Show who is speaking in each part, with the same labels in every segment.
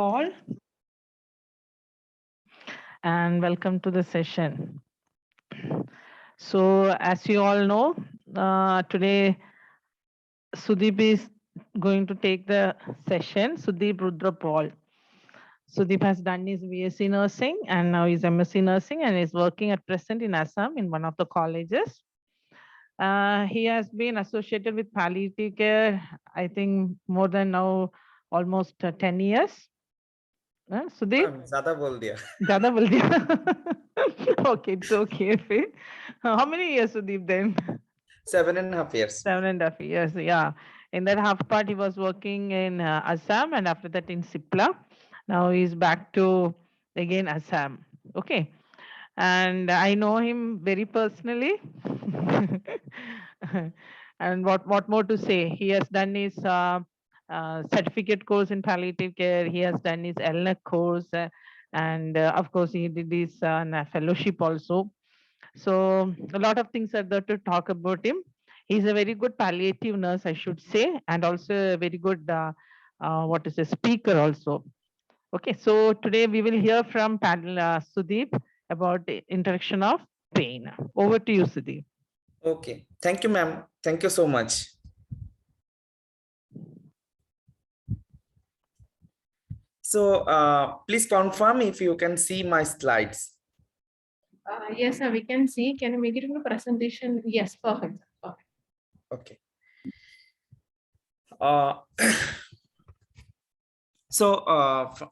Speaker 1: All and welcome to the session. So, as you all know, today Sudeep is going to take the session. Sudeep Rudra Paul. Sudeep has done his BSc nursing and now he's MSc nursing and is working at present in Assam in one of the colleges. He has been associated with palliative care, I think, more than now almost 10 years. Sudeep?
Speaker 2: ज्यादा बोल दिया
Speaker 1: ज़्यादा बोल दिया okay, it's okay फिर how many years Sudeep then
Speaker 2: 7.5 years
Speaker 1: 7.5 years, yeah. In that half part he was working in Assam and after that in Sipla. Now he's back to again Assam. Okay, and I know him very personally. And what more to say? He has done his certificate course in palliative care. He has done his LNAC course, and of course he did his fellowship also. So a lot of things are there to talk about him. He's a very good palliative nurse, I should say, and also a very good what is a speaker also. Okay, so today we will hear from Sudeep about the introduction of pain. Over to you, Sudeep.
Speaker 2: okay thank you ma'am thank you so much so please confirm if you can see my slides
Speaker 3: Yes, sir, we can see. Can you make it into presentation? Yes, perfect. Perfect.
Speaker 2: okay uh, so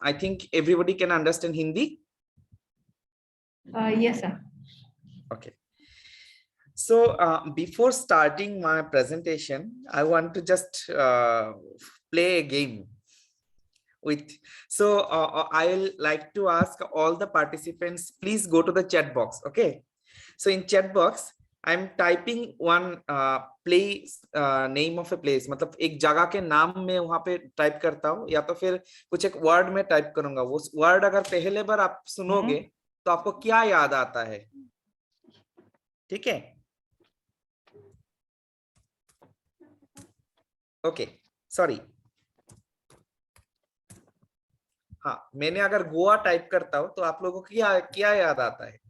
Speaker 2: I think everybody can understand Hindi.
Speaker 3: Yes, sir.
Speaker 2: Okay, so before starting my presentation I want to just play a game with so I'll like to ask all the participants, please go to the chat box. Okay, so in chat box I'm typing one place name of a place, मतलब एक जगह के नाम में वहां पे type करता हूँ या तो फिर कुछ एक वर्ड में टाइप करूंगा। वो वर्ड अगर पहले बार आप सुनोगे तो आपको क्या याद आता है, ठीक है? ओके सॉरी, हाँ मैंने अगर गोवा टाइप करता हूँ तो आप लोगों को क्या क्या याद आता है?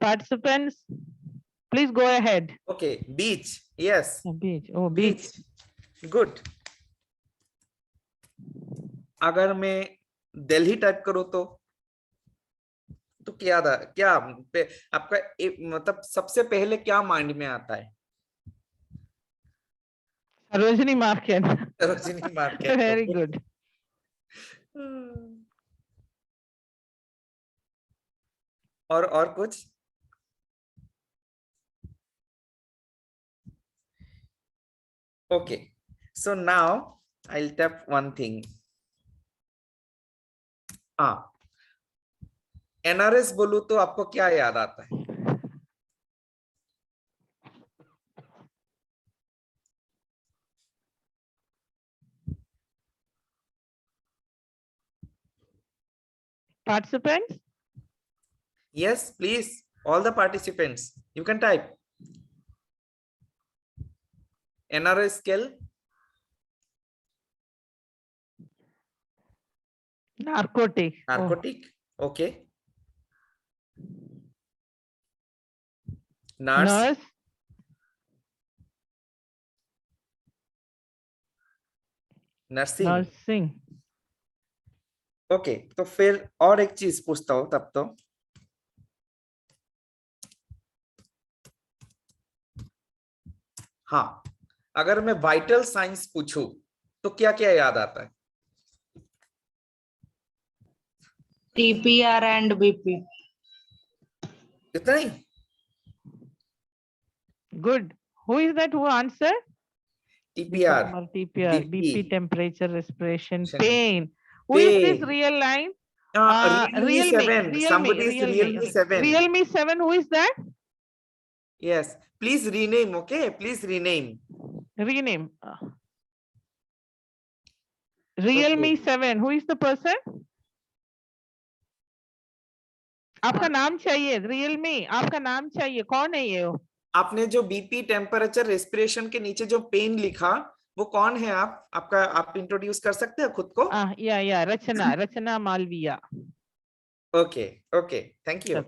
Speaker 1: Participants, please go ahead.
Speaker 2: Okay, beach. Yes.
Speaker 1: Beach. Oh, beach.
Speaker 2: Good. अगर मैं दिल्ली टाइप करूं तो क्या था, क्या आपका मतलब सबसे पहले क्या माइंड में आता है?
Speaker 1: Sarojini Market.
Speaker 2: Sarojini market.
Speaker 1: Very good.
Speaker 2: और कुछ? Okay, so now I'll tap one thing. NRS बोलूं तो आपको क्या याद आता है?
Speaker 1: Participants?
Speaker 2: Yes, please, all the participants, you can type. NRS scale?
Speaker 1: Narcotic.
Speaker 2: Narcotic.
Speaker 1: Oh.
Speaker 2: Okay. Nurse. Nursing.
Speaker 1: Nursing.
Speaker 2: Okay, तो फिर और एक चीज पूछता हूं तब तो, हाँ अगर मैं वाइटल साइंस पूछूं तो क्या क्या याद आता है?
Speaker 4: TPR and BP.
Speaker 2: इतना ही?
Speaker 1: Good. Who is that who answered?
Speaker 2: TPR,
Speaker 1: TPR, BP, temperature, respiration, pain. Who
Speaker 2: pain.
Speaker 1: is this real line?
Speaker 2: Realme 7. Somebody is Realme 7.
Speaker 1: Realme 7, who is that?
Speaker 2: Yes, please rename, okay? Please rename.
Speaker 1: Rename. Realme 7, who is the person? आपका नाम चाहिए, real में आपका नाम चाहिए, कौन है ये?
Speaker 2: आपने जो बीपी, टेम्परेचर, रेस्पिरेशन के नीचे जो पेन लिखा, वो कौन है? आप इंट्रोड्यूस कर सकते हैं खुद को?
Speaker 1: या Rachna Malviya.
Speaker 2: Okay okay, thank you,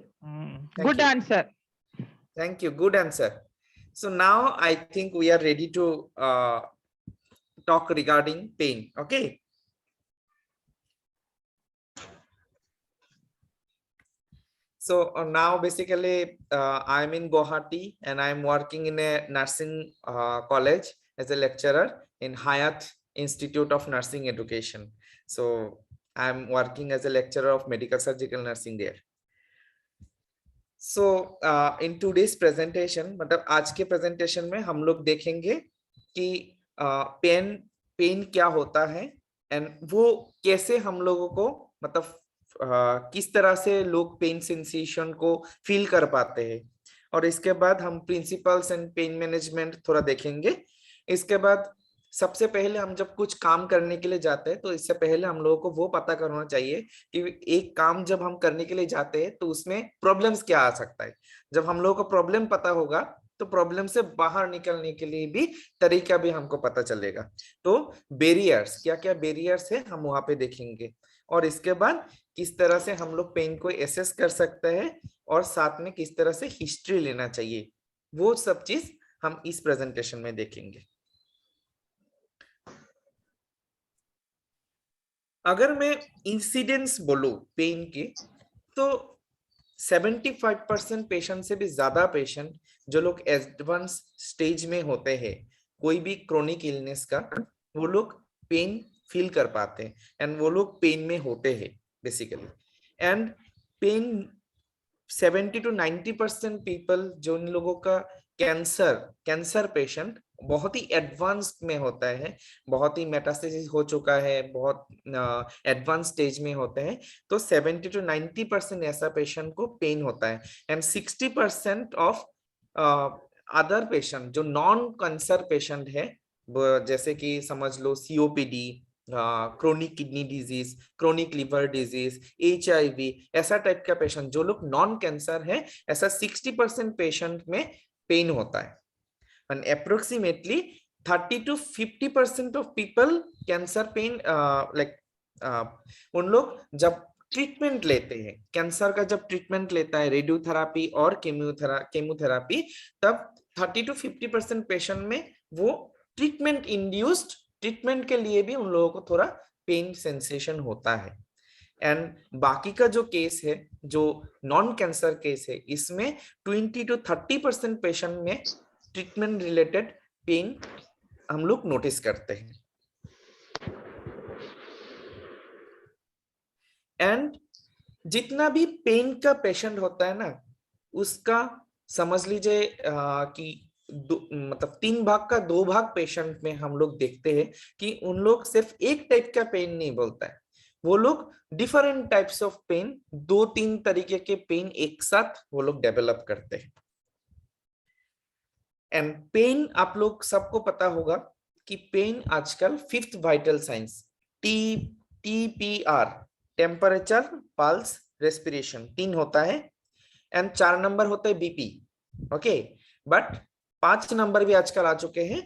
Speaker 1: good answer.
Speaker 2: thank you, good answer. So now I think we are ready to talk regarding pain. Okay, so now basically I'm in Guwahati and I'm working in a nursing college as a lecturer in Hayat Institute of Nursing Education. So I'm working as a lecturer of medical surgical nursing there. So in today's presentation, मतलब आज के presentation में हम लोग देखेंगे कि pen क्या होता है एंड वो कैसे हम लोगों को मतलब किस तरह से लोग पेन सेंसेशन को फील कर पाते हैं, और इसके बाद हम प्रिंसिपल्स एंड पेन मैनेजमेंट थोड़ा देखेंगे। इसके बाद सबसे पहले हम जब कुछ काम करने के लिए जाते हैं तो इससे पहले हम लोगों को वो पता करना चाहिए कि एक काम जब हम करने के लिए जाते हैं तो उसमें प्रॉब्लम्स क्या आ सकता है। जब हम लोगों को प्रॉब्लम पता होगा तो प्रॉब्लम से बाहर निकलने के लिए भी तरीका भी हमको पता चलेगा। तो बैरियर्स, क्या क्या बैरियर्स है हम वहां पे देखेंगे, और इसके बाद किस तरह से हम लोग पेन को एसेस कर सकते हैं और साथ में किस तरह से हिस्ट्री लेना चाहिए, वो सब चीज हम इस प्रेजेंटेशन में देखेंगे। अगर मैं इंसिडेंस बोलूं पेन के, तो 75% पेशेंट से भी ज्यादा पेशेंट जो लोग एडवांस स्टेज में होते हैं कोई भी क्रोनिक इलनेस का, वो लोग पेन फील कर पाते हैं एंड वो लोग पेन में होते हैं basically. And pain 70 to 90% people, जो इन लोगों का कैंसर पेशेंट बहुत ही एडवांस में होता है, बहुत ही मेटास्टेसिस हो चुका है, बहुत एडवांस स्टेज में होते हैं, तो 70 to 90% ऐसा पेशेंट को पेन होता है। एंड 60% ऑफ अदर पेशेंट जो नॉन कैंसर पेशेंट है, जैसे कि समझ लो COPD, chronic kidney disease, chronic liver disease, HIV, ऐसा टाइप का पेशेंट जो लोग नॉन कैंसर है, ऐसा 60% पेशेंट में पेन होता है। And approximately 30 to 50% of people cancer pain उन लोग जब ट्रीटमेंट लेते हैं, कैंसर का जब ट्रीटमेंट लेता है रेडियोथेरापी और केमोथेरापी, तब 30 to 50% पेशेंट में वो ट्रीटमेंट इंड्यूस्ड, ट्रीटमेंट के लिए भी उन लोगों को थोड़ा पेन सेंसेशन होता है। एंड बाकी का जो केस है, जो नॉन कैंसर केस है, इसमें 20 to 30% पेशेंट में ट्रीटमेंट रिलेटेड पेन हम लोग नोटिस करते हैं। एंड जितना भी पेन का पेशेंट होता है ना, उसका समझ लीजिए कि मतलब 3 भाग का 2 भाग पेशेंट में हम लोग देखते हैं कि उन लोग सिर्फ एक टाइप का पेन नहीं बोलता है, वो लोग डिफरेंट टाइप्स ऑफ पेन, 2-3 तरीके के पेन एक साथ वो लोग डेवलप करते हैं। एंड पेन आप लोग सबको पता होगा कि पेन आजकल 5th vital science TPR, temperature, pulse, respiration, 3 होता है, एंड 4 नंबर होता है बीपी। ओके, बट 5 नंबर भी आजकल आ चुके हैं,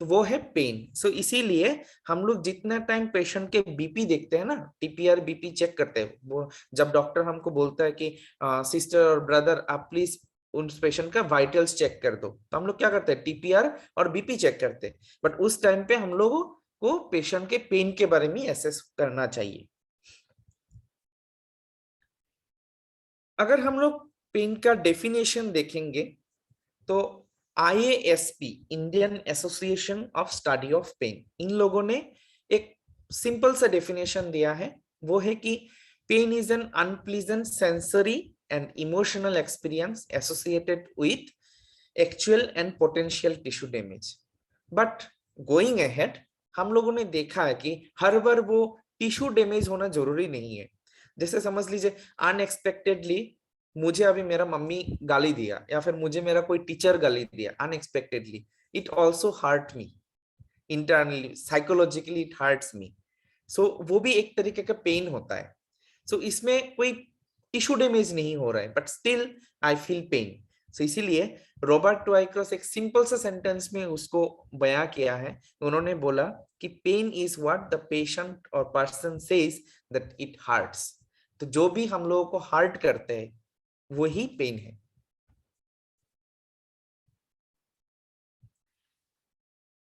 Speaker 2: तो वो है पेन। सो इसीलिए हम लोग जितना टाइम पेशेंट के बीपी देखते हैं ना, TPR बीपी चेक करते हैं, वो जब डॉक्टर हमको बोलता है कि सिस्टर और ब्रदर आप प्लीज उन पेशेंट का वाइटल्स चेक कर दो, तो हम लोग क्या करते हैं, TPR और बीपी चेक करते हैं। बट उस टाइम पे हम लोगों को पेशेंट के पेन के बारे में एसेस करना चाहिए। अगर हम लोग पेन का डेफिनेशन देखेंगे तो IASP, Indian Association of Study of Pain, इन लोगों ने एक सिंपल सा डेफिनेशन दिया है, वो है कि pain is an unpleasant sensory and emotional experience associated with actual and potential tissue damage. But going ahead, हम लोगों ने देखा है कि हर बार वो टिश्यू डैमेज होना जरूरी नहीं है। जैसे समझ लीजिए अनएक्सपेक्टेडली मुझे अभी मेरा मम्मी गाली दिया, या फिर मुझे मेरा कोई टीचर गाली दिया unexpectedly, it also hurt me internally, psychologically it hurts me. So वो भी एक तरीके का पेन होता है। सो इसमें कोई टिश्यू डैमेज नहीं हो रहा है, but still I feel pain. So इसीलिए रॉबर्ट ट्वाइक्रॉस एक सिंपल सा सेंटेंस में उसको बयां किया है। उन्होंने बोला कि pain is what the patient और person says that it hurts. तो जो भी हम लोगों को हर्ट करते हैं वही पेन है।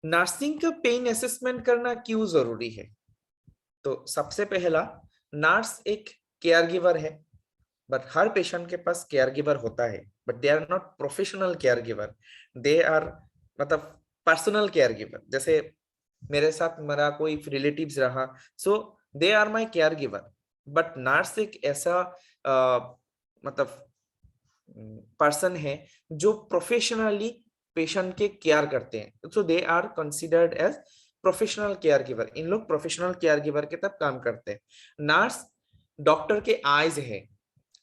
Speaker 2: नर्सिंग का पेन असेसमेंट करना क्यों जरूरी है? तो सबसे पहला, नर्स एक केयर गिवर है, बट हर पेशेंट के पास केयर गिवर होता है, but they are not professional care giver, they are मतलब पर्सनल केयर गिवर। जैसे मेरे साथ मेरा कोई रिलेटिव्स रहा, so they are my care giver, but nurse एक ऐसा मतलब पर्सन है जो प्रोफेशनली पेशेंट के केयर करते हैं, so they are considered as professional care giver. इन लोग प्रोफेशनल केयर गिवर के तब काम करते हैं। नर्स डॉक्टर के आईज है,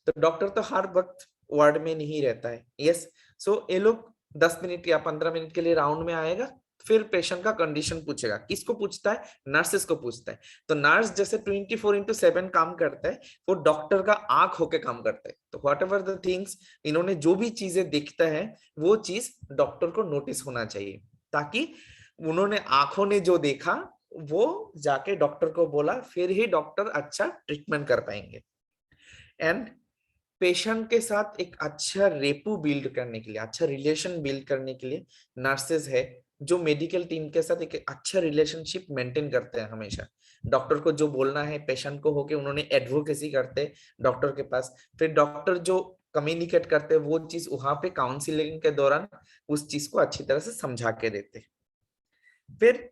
Speaker 2: तो डॉक्टर तो हर वक्त वार्ड में नहीं रहता है, यस। सो ये लोग 10 मिनट या 15 मिनट के लिए राउंड में आएगा, फिर पेशेंट का कंडीशन पूछेगा। किसको पूछता है? नर्सेस को पूछता है। तो नर्स जैसे 24/7 काम करता है, वो डॉक्टर का आंख होके काम करता है। तो व्हाट एवर द थिंग्स, इन्होंने जो भी चीजें देखता है वो चीज डॉक्टर को नोटिस होना चाहिए, ताकि उन्होंने आंखों ने जो देखा वो जाके डॉक्टर को बोला, फिर ही डॉक्टर अच्छा ट्रीटमेंट कर पाएंगे। एंड पेशेंट के साथ एक अच्छा रेपो बिल्ड करने के लिए, अच्छा रिलेशन बिल्ड करने के लिए नर्सेज है जो मेडिकल टीम के साथ एक अच्छा रिलेशनशिप मेंटेन करते हैं हमेशा। डॉक्टर को जो बोलना है पेशेंट को होके उन्होंने एडवोकेसी करते हैं डॉक्टर के पास, फिर डॉक्टर जो कम्युनिकेट करते हैं वो चीज वहां पे काउंसलिंग के दौरान उस चीज को अच्छी तरह से समझा के देते, फिर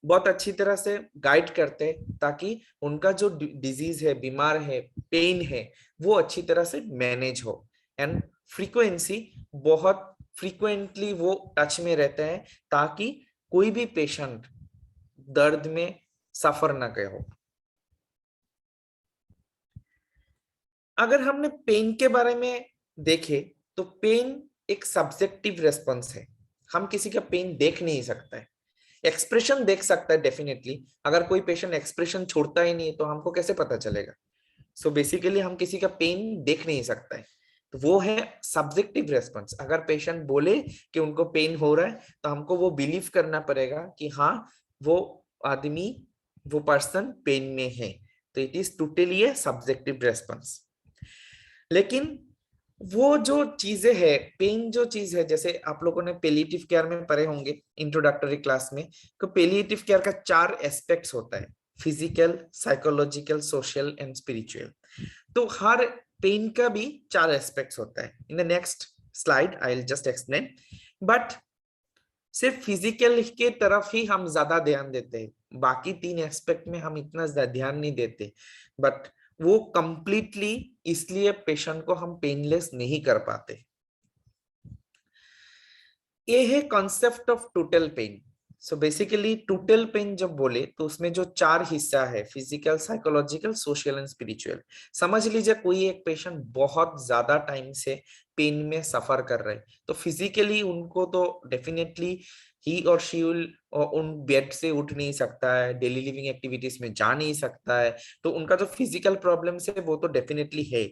Speaker 2: बहुत अच्छी तरह से गाइड करते हैं ताकि उनका जो डिजीज है, बीमार है, पेन है, वो अच्छी तरह से मैनेज हो। एंड फ्रीक्वेंसी, बहुत फ्रीक्वेंटली वो टच में रहते हैं ताकि कोई भी पेशेंट दर्द में सफर ना करे हो। अगर हमने पेन के बारे में देखे तो पेन एक सब्जेक्टिव रेस्पॉन्स है। हम किसी का पेन देख नहीं सकता है, एक्सप्रेशन देख सकता है डेफिनेटली। अगर कोई पेशेंट एक्सप्रेशन छोड़ता ही नहीं तो हमको कैसे पता चलेगा? सो बेसिकली हम किसी का पेन देख नहीं सकता है, तो वो है सब्जेक्टिव रेस्पॉन्स। अगर पेशेंट बोले कि उनको पेन हो रहा है तो हमको वो बिलीव करना पड़ेगा कि हाँ वो आदमी, वो पर्सन पेन में है, तो it is totally A subjective response. लेकिन वो जो चीजें है, पेन जो चीज है, जैसे आप लोगों ने पैलिएटिव केयर में पढ़े होंगे इंट्रोडक्टरी क्लास में, तो पैलिएटिव केयर का 4 एस्पेक्ट्स होता है, physical, psychological, social and spiritual. तो हर पेन का भी 4 एस्पेक्ट्स होता है। In the next slide I will just explain. But सिर्फ फिजिकल के तरफ ही हम ज्यादा ध्यान देते हैं, बाकी 3 एस्पेक्ट में हम इतना ध्यान नहीं देते, बट वो कंप्लीटली इसलिए पेशेंट को हम पेनलेस नहीं कर पाते। ये है concept of total pain. So basically total pain जब बोले तो उसमें जो 4 हिस्सा है, physical, psychological, social and spiritual. समझ लीजिए कोई एक पेशेंट बहुत ज्यादा टाइम से पेन में सफर कर रहे हैं, तो फिजिकली उनको तो डेफिनेटली ही और शी विल उन बेड से उठ नहीं सकता है, डेली लिविंग एक्टिविटीज में जा नहीं सकता है, तो उनका जो फिजिकल प्रॉब्लम है वो तो डेफिनेटली है।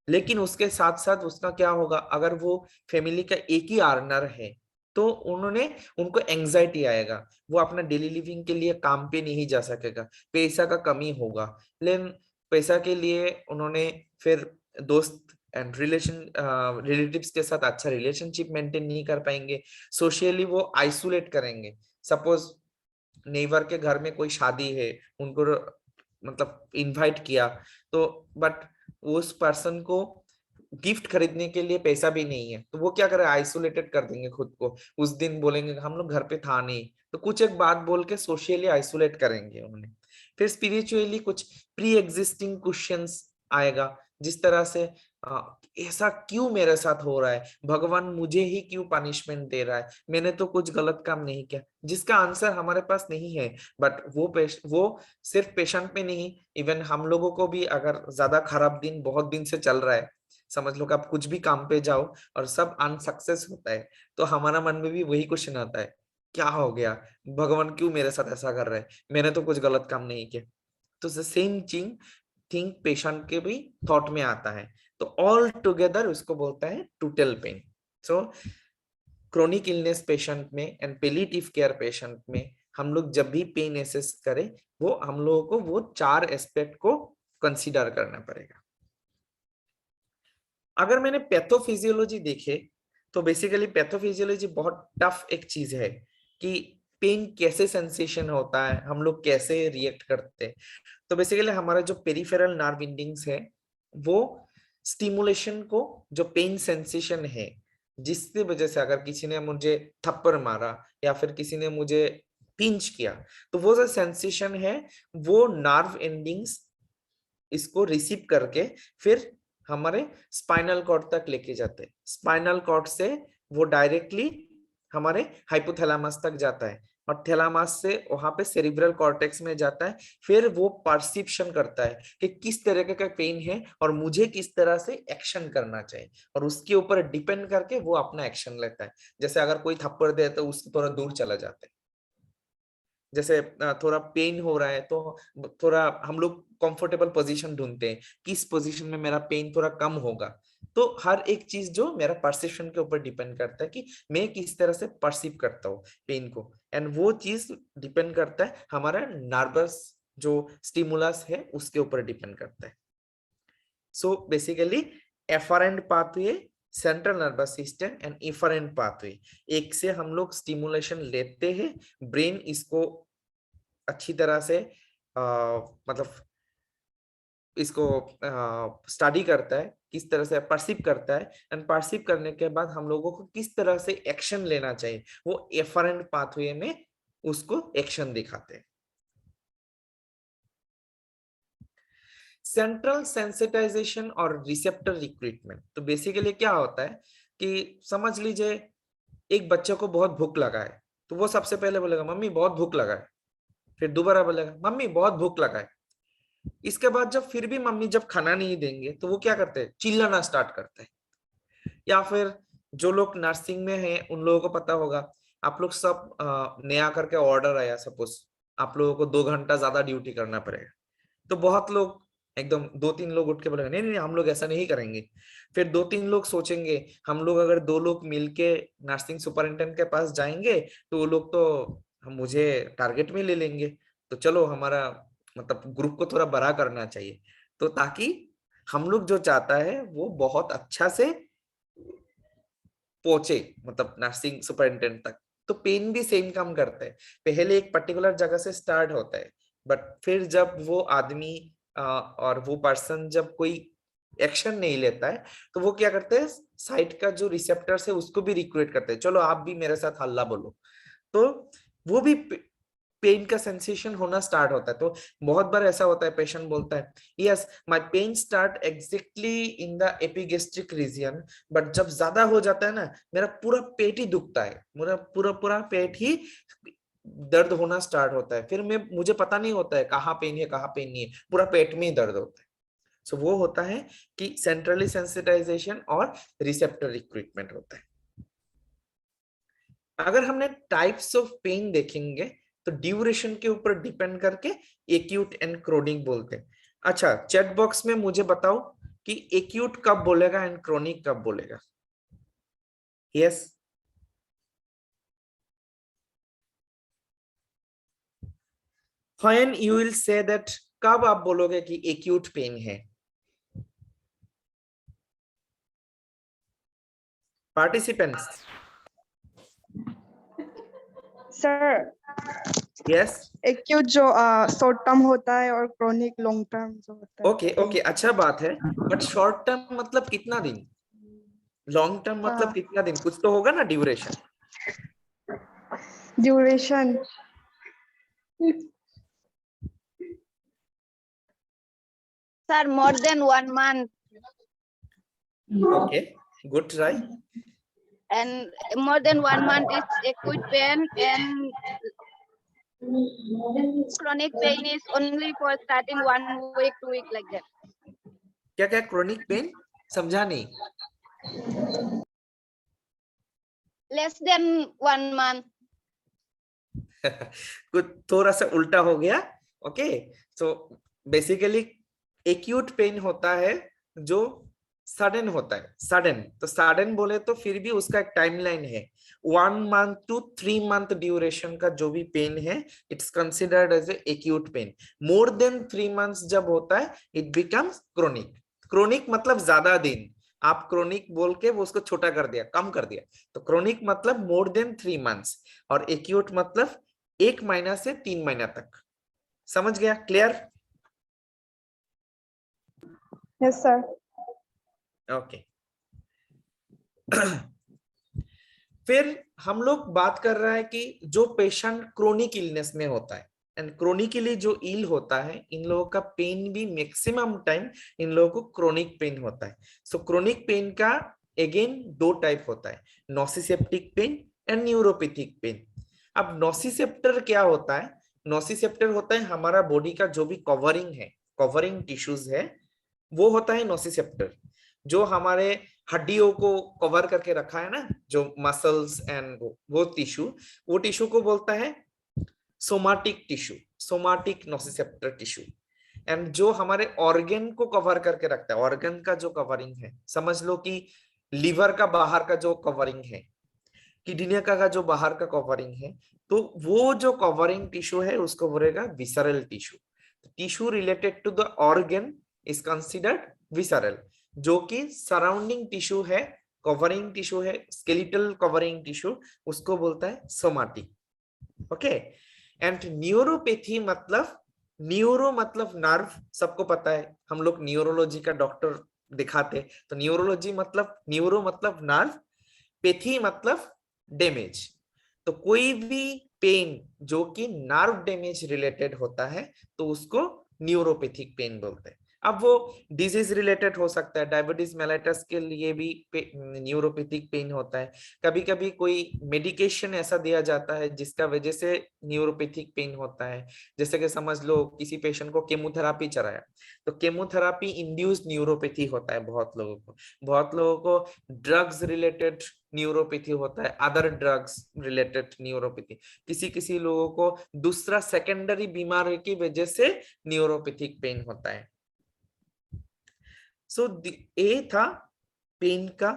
Speaker 2: लेकिन उसके साथ साथ उसका क्या होगा, अगर वो फैमिली का एक ही अर्नर है तो उनको एंजाइटी आएगा, वो अपना डेली लिविंग के लिए काम पे नहीं जा सकेगा, पैसा का कमी होगा। लेकिन पैसा के लिए उन्होंने फिर दोस्त एंड रिलेटिव्स के साथ अच्छा रिलेशनशिप मेंटेन नहीं कर पाएंगे, सोशली वो आइसोलेट करेंगे। सपोज नेबर के घर में कोई शादी है, उनको मतलब इनवाइट किया, तो बट उस पर्सन को गिफ्ट खरीदने के लिए पैसा भी नहीं है, तो वो क्या करे, आइसोलेटेड कर देंगे खुद को। उस दिन बोलेंगे हम लोग घर पे था नहीं, तो कुछ एक बात बोल के सोशली आइसोलेट करेंगे उन्हें। फिर स्पिरिचुअली कुछ प्री एग्जिस्टिंग क्वेश्चंस आएगा, जिस तरह से ऐसा क्यों मेरे साथ हो रहा है, भगवान मुझे ही क्यों पनिशमेंट दे रहा है, मैंने तो कुछ गलत काम नहीं किया, जिसका आंसर हमारे पास नहीं है। बट वो सिर्फ पेशेंट में नहीं, इवन हम लोगों को भी, अगर ज्यादा खराब दिन बहुत दिन से चल रहा है, समझ लो कि आप कुछ भी काम पे जाओ और सब अनसक्सेस होता है, तो हमारा मन में भी वही क्वेश्चन आता है, क्या हो गया, भगवान क्यों मेरे साथ ऐसा कर रहा है, मैंने तो कुछ गलत काम नहीं किया। तो सेम थिंग थिंग पेशेंट के भी थॉट में आता है, तो ऑल टुगेदर उसको बोलता है टोटल पेन। सो क्रोनिक इलनेस पेशेंट में एंड पैलिएटिव केयर पेशेंट में हम लोग जब भी पेन एसेस करें, वो हम लोगों को वो 4 एस्पेक्ट को कंसीडर करना पड़ेगा। अगर मैंने पैथोफिजियोलॉजी देखे तो बेसिकली पैथोफिजियोलॉजी बहुत टफ एक चीज है कि पेन कैसे सेंसेशन होता है, हम लोग कैसे रिएक्ट करते हैं। तो बेसिकली हमारा जो पेरिफेरल नर्व एंडिंग्स है वो स्टिमुलेशन को, जो पेन सेंसेशन है, जिसकी वजह से अगर किसी ने मुझे थप्पड़ मारा या फिर किसी ने मुझे पिंच किया, तो वो जो सेंसेशन है वो नर्व एंडिंग्स इसको रिसीव करके फिर हमारे स्पाइनल कॉर्ड तक लेके जाते हैं। स्पाइनल कॉर्ड से वो डायरेक्टली हमारे हाइपोथैलेमस तक जाता है और थैलेमस से वहां पे सेरिब्रल कॉर्टेक्स में जाता है। फिर वो परसेप्शन करता है कि किस तरह का पेन है और मुझे किस तरह से एक्शन करना चाहिए, और उसके ऊपर डिपेंड करके वो अपना एक्शन लेता है। जैसे अगर कोई थप्पड़ दे तो उससे थोड़ा दूर चला जाता है, जैसे थोड़ा पेन हो रहा है तो थोड़ा हम लोग कंफर्टेबल पोजीशन ढूंढते हैं, किस पोजीशन में मेरा पेन थोड़ा कम होगा। तो हर एक चीज जो मेरा परसेप्शन के ऊपर डिपेंड करता है कि मैं किस तरह से परसीव करता हूँ पेन को, एंड वो चीज डिपेंड करता है हमारा नर्वस जो स्टिमुलस है उसके ऊपर डिपेंड करता है। So basically afferent pathway, central nervous system and efferent pathway, एक से हम लोग स्टिमुलेशन लेते हैं, ब्रेन इसको अच्छी तरह से मतलब इसको स्टडी करता है, किस तरह से परसीव करता है, एंड परसीव करने के बाद हम लोगों को किस तरह से एक्शन लेना चाहिए, वो एफरेंट पाथवे में उसको एक्शन दिखाते हैं। सेंट्रल सेंसिटाइजेशन और रिसेप्टर रिक्रूटमेंट, तो बेसिकली क्या होता है कि समझ लीजिए एक बच्चे को बहुत भूख लगा है, तो वो सबसे पहले बोलेगा मम्मी बहुत भूख लगा है, फिर दोबारा बोलेगा मम्मी बहुत भूख लगा है। इसके बाद जब फिर भी मम्मी जब खाना नहीं देंगे तो वो क्या करते हैं, चिल्लाना स्टार्ट करते हैं। या फिर जो लोग नर्सिंग में हैं उन लोगों को पता होगा, आप लोग सब नया करके ऑर्डर आया, सपोज आप लोगों को 2 घंटा ज्यादा ड्यूटी करना पड़ेगा, तो बहुत लोग एकदम 2-3 लोग उठ के बोलेंगे नहीं नहीं हम लोग ऐसा नहीं करेंगे। फिर 2-3 लोग सोचेंगे हम लोग अगर 2 लोग मिलके नर्सिंग सुपरिटेंडेंट के पास जाएंगे तो वो लोग तो हम मुझे टारगेट में ले लेंगे, तो चलो हमारा मतलब ग्रुप को थोड़ा बड़ा करना चाहिए, तो ताकि हम लोग जो चाहता है वो बहुत अच्छा से पहुंचे, मतलब नर्सिंग सुपरिटेंडेंट तक। तो पेन भी सेम काम करता है, पहले एक पर्टिकुलर जगह से स्टार्ट होता है, बट फिर जब वो आदमी और वो पर्सन जब कोई एक्शन नहीं लेता है तो वो क्या करते हैं, साइट का जो रिसेप्टर्स है उसको भी रिक्रूट करते हैं, चलो आप भी मेरे साथ हल्ला बोलो, तो वो भी पेन का सेंसेशन होना स्टार्ट होता है। तो बहुत बार ऐसा होता है पेशेंट बोलता है yes my pain start exactly in the epigastric region, but जब ज्यादा हो जाता है ना मेरा पूरा पेट ही दुखता है, मेरा पूरा पूरा पेट ही दर्द होना स्टार्ट होता है, फिर मुझे पता नहीं होता है कहाँ पेन है कहाँ पेन नहीं है, पूरा पेट में ही दर्द होता है। सो वो होता है कि सेंट्रली सेंसिटाइजेशन और रिसेप्टर रिक्रूटमेंट होता है। अगर हमने टाइप्स ऑफ पेन देखेंगे तो ड्यूरेशन के ऊपर डिपेंड करके एक्यूट एंड क्रोनिक बोलते हैं। अच्छा चैट बॉक्स में मुझे बताओ कि एक्यूट कब बोलेगा एंड क्रोनिक कब बोलेगा। Yes when you will say that, कब आप बोलोगे कि एक्यूट पेन है। पार्टिसिपेंट्स
Speaker 5: सर
Speaker 2: यस
Speaker 5: एक्यूट जो शॉर्ट टर्म होता है और क्रोनिक लॉन्ग टर्म जो होता है।
Speaker 2: ओके ओके अच्छा बात है, बट शॉर्ट टर्म मतलब कितना दिन, लॉन्ग टर्म मतलब कितना दिन, कुछ तो होगा ना duration.
Speaker 5: Duration
Speaker 4: Sir, more than 1 month
Speaker 2: okay good try.
Speaker 4: and more than 1 month is acute pain and chronic pain is only for starting 1 week, 2 week like that.
Speaker 2: क्या क्या क्रोनिक पेन समझा नहीं।
Speaker 4: Less than 1 month.
Speaker 2: कुछ थोड़ा सा उल्टा हो गया। Okay so basically acute pain होता है जो सडन होता है, सडन। तो सडन बोले तो फिर भी उसका एक टाइमलाइन है, 1 month to 3 month ड्यूरेशन का जो भी पेन है, it's considered as acute pain. More than 3 months जब होता है, इट बिकम्स क्रोनिक। क्रोनिक मतलब ज्यादा दिन, आप क्रोनिक बोल के वो उसको छोटा कर दिया, कम कर दिया। तो क्रोनिक मतलब मोर देन 3 months, और एक्यूट मतलब 1 महीना से 3 महीना तक। समझ गया? क्लियर?
Speaker 5: Yes sir.
Speaker 2: ओके। फिर हम लोग बात कर रहा है कि जो पेशेंट क्रोनिक इलनेस में होता है, एंड क्रोनिकली जो इल होता है, इन लोगों का पेन भी मैक्सिमम टाइम इन लोगों को क्रोनिक पेन होता है। सो क्रोनिक पेन का अगेन 2 टाइप होता है, नोसिसेप्टिक पेन एंड न्यूरोपैथिक पेन। अब नोसिसेप्टर क्या होता है? नोसिसेप्टर होता है हमारा बॉडी का जो भी कवरिंग है, कवरिंग टिश्यूज है, वो होता है नोसिसेप्टर। जो हमारे हड्डियों को कवर करके रखा है ना, जो मसल्स एंड वो टिश्यू, वो टिश्यू को बोलता है somatic tissue, somatic nociceptor tissue. And जो हमारे ऑर्गन को कवर करके रखता है, ऑर्गन का जो कवरिंग है, समझ लो कि लीवर का बाहर का जो कवरिंग है, किडनी का जो बाहर का कवरिंग है, तो वो जो कवरिंग टिश्यू है उसको बोलेगा visceral tissue. Tissue related to the organ is considered visceral. जो कि सराउंडिंग टिश्यू है, कवरिंग टिश्यू है, स्केलेटल कवरिंग टिश्यू, उसको बोलता है सोमाटिक। ओके। एंड न्यूरोपैथी मतलब, न्यूरो मतलब नर्व, सबको पता है, हम लोग न्यूरोलॉजी का डॉक्टर दिखाते, तो न्यूरोलॉजी मतलब, न्यूरो मतलब नर्व, पैथी मतलब डैमेज। तो कोई भी पेन जो कि नर्व डैमेज रिलेटेड होता है, तो उसको न्यूरोपैथिक पेन बोलते हैं। अब वो डिजीज रिलेटेड हो सकता है, डायबिटीज मेलाइटस के लिए भी न्यूरोपैथिक पेन होता है। कभी कभी कोई मेडिकेशन ऐसा दिया जाता है जिसका वजह से न्यूरोपैथिक पेन होता है। जैसे कि समझ लो किसी पेशेंट को केमोथेरापी चलाया, तो केमोथेरापी इंड्यूस्ड न्यूरोपैथी होता है बहुत लोगों को। बहुत लोगों को ड्रग्स रिलेटेड न्यूरोपैथी होता है, अदर ड्रग्स रिलेटेड न्यूरोपैथी। किसी किसी लोगों को दूसरा सेकेंडरी बीमारी की वजह से न्यूरोपैथिक पेन होता है। सो ये था पेन का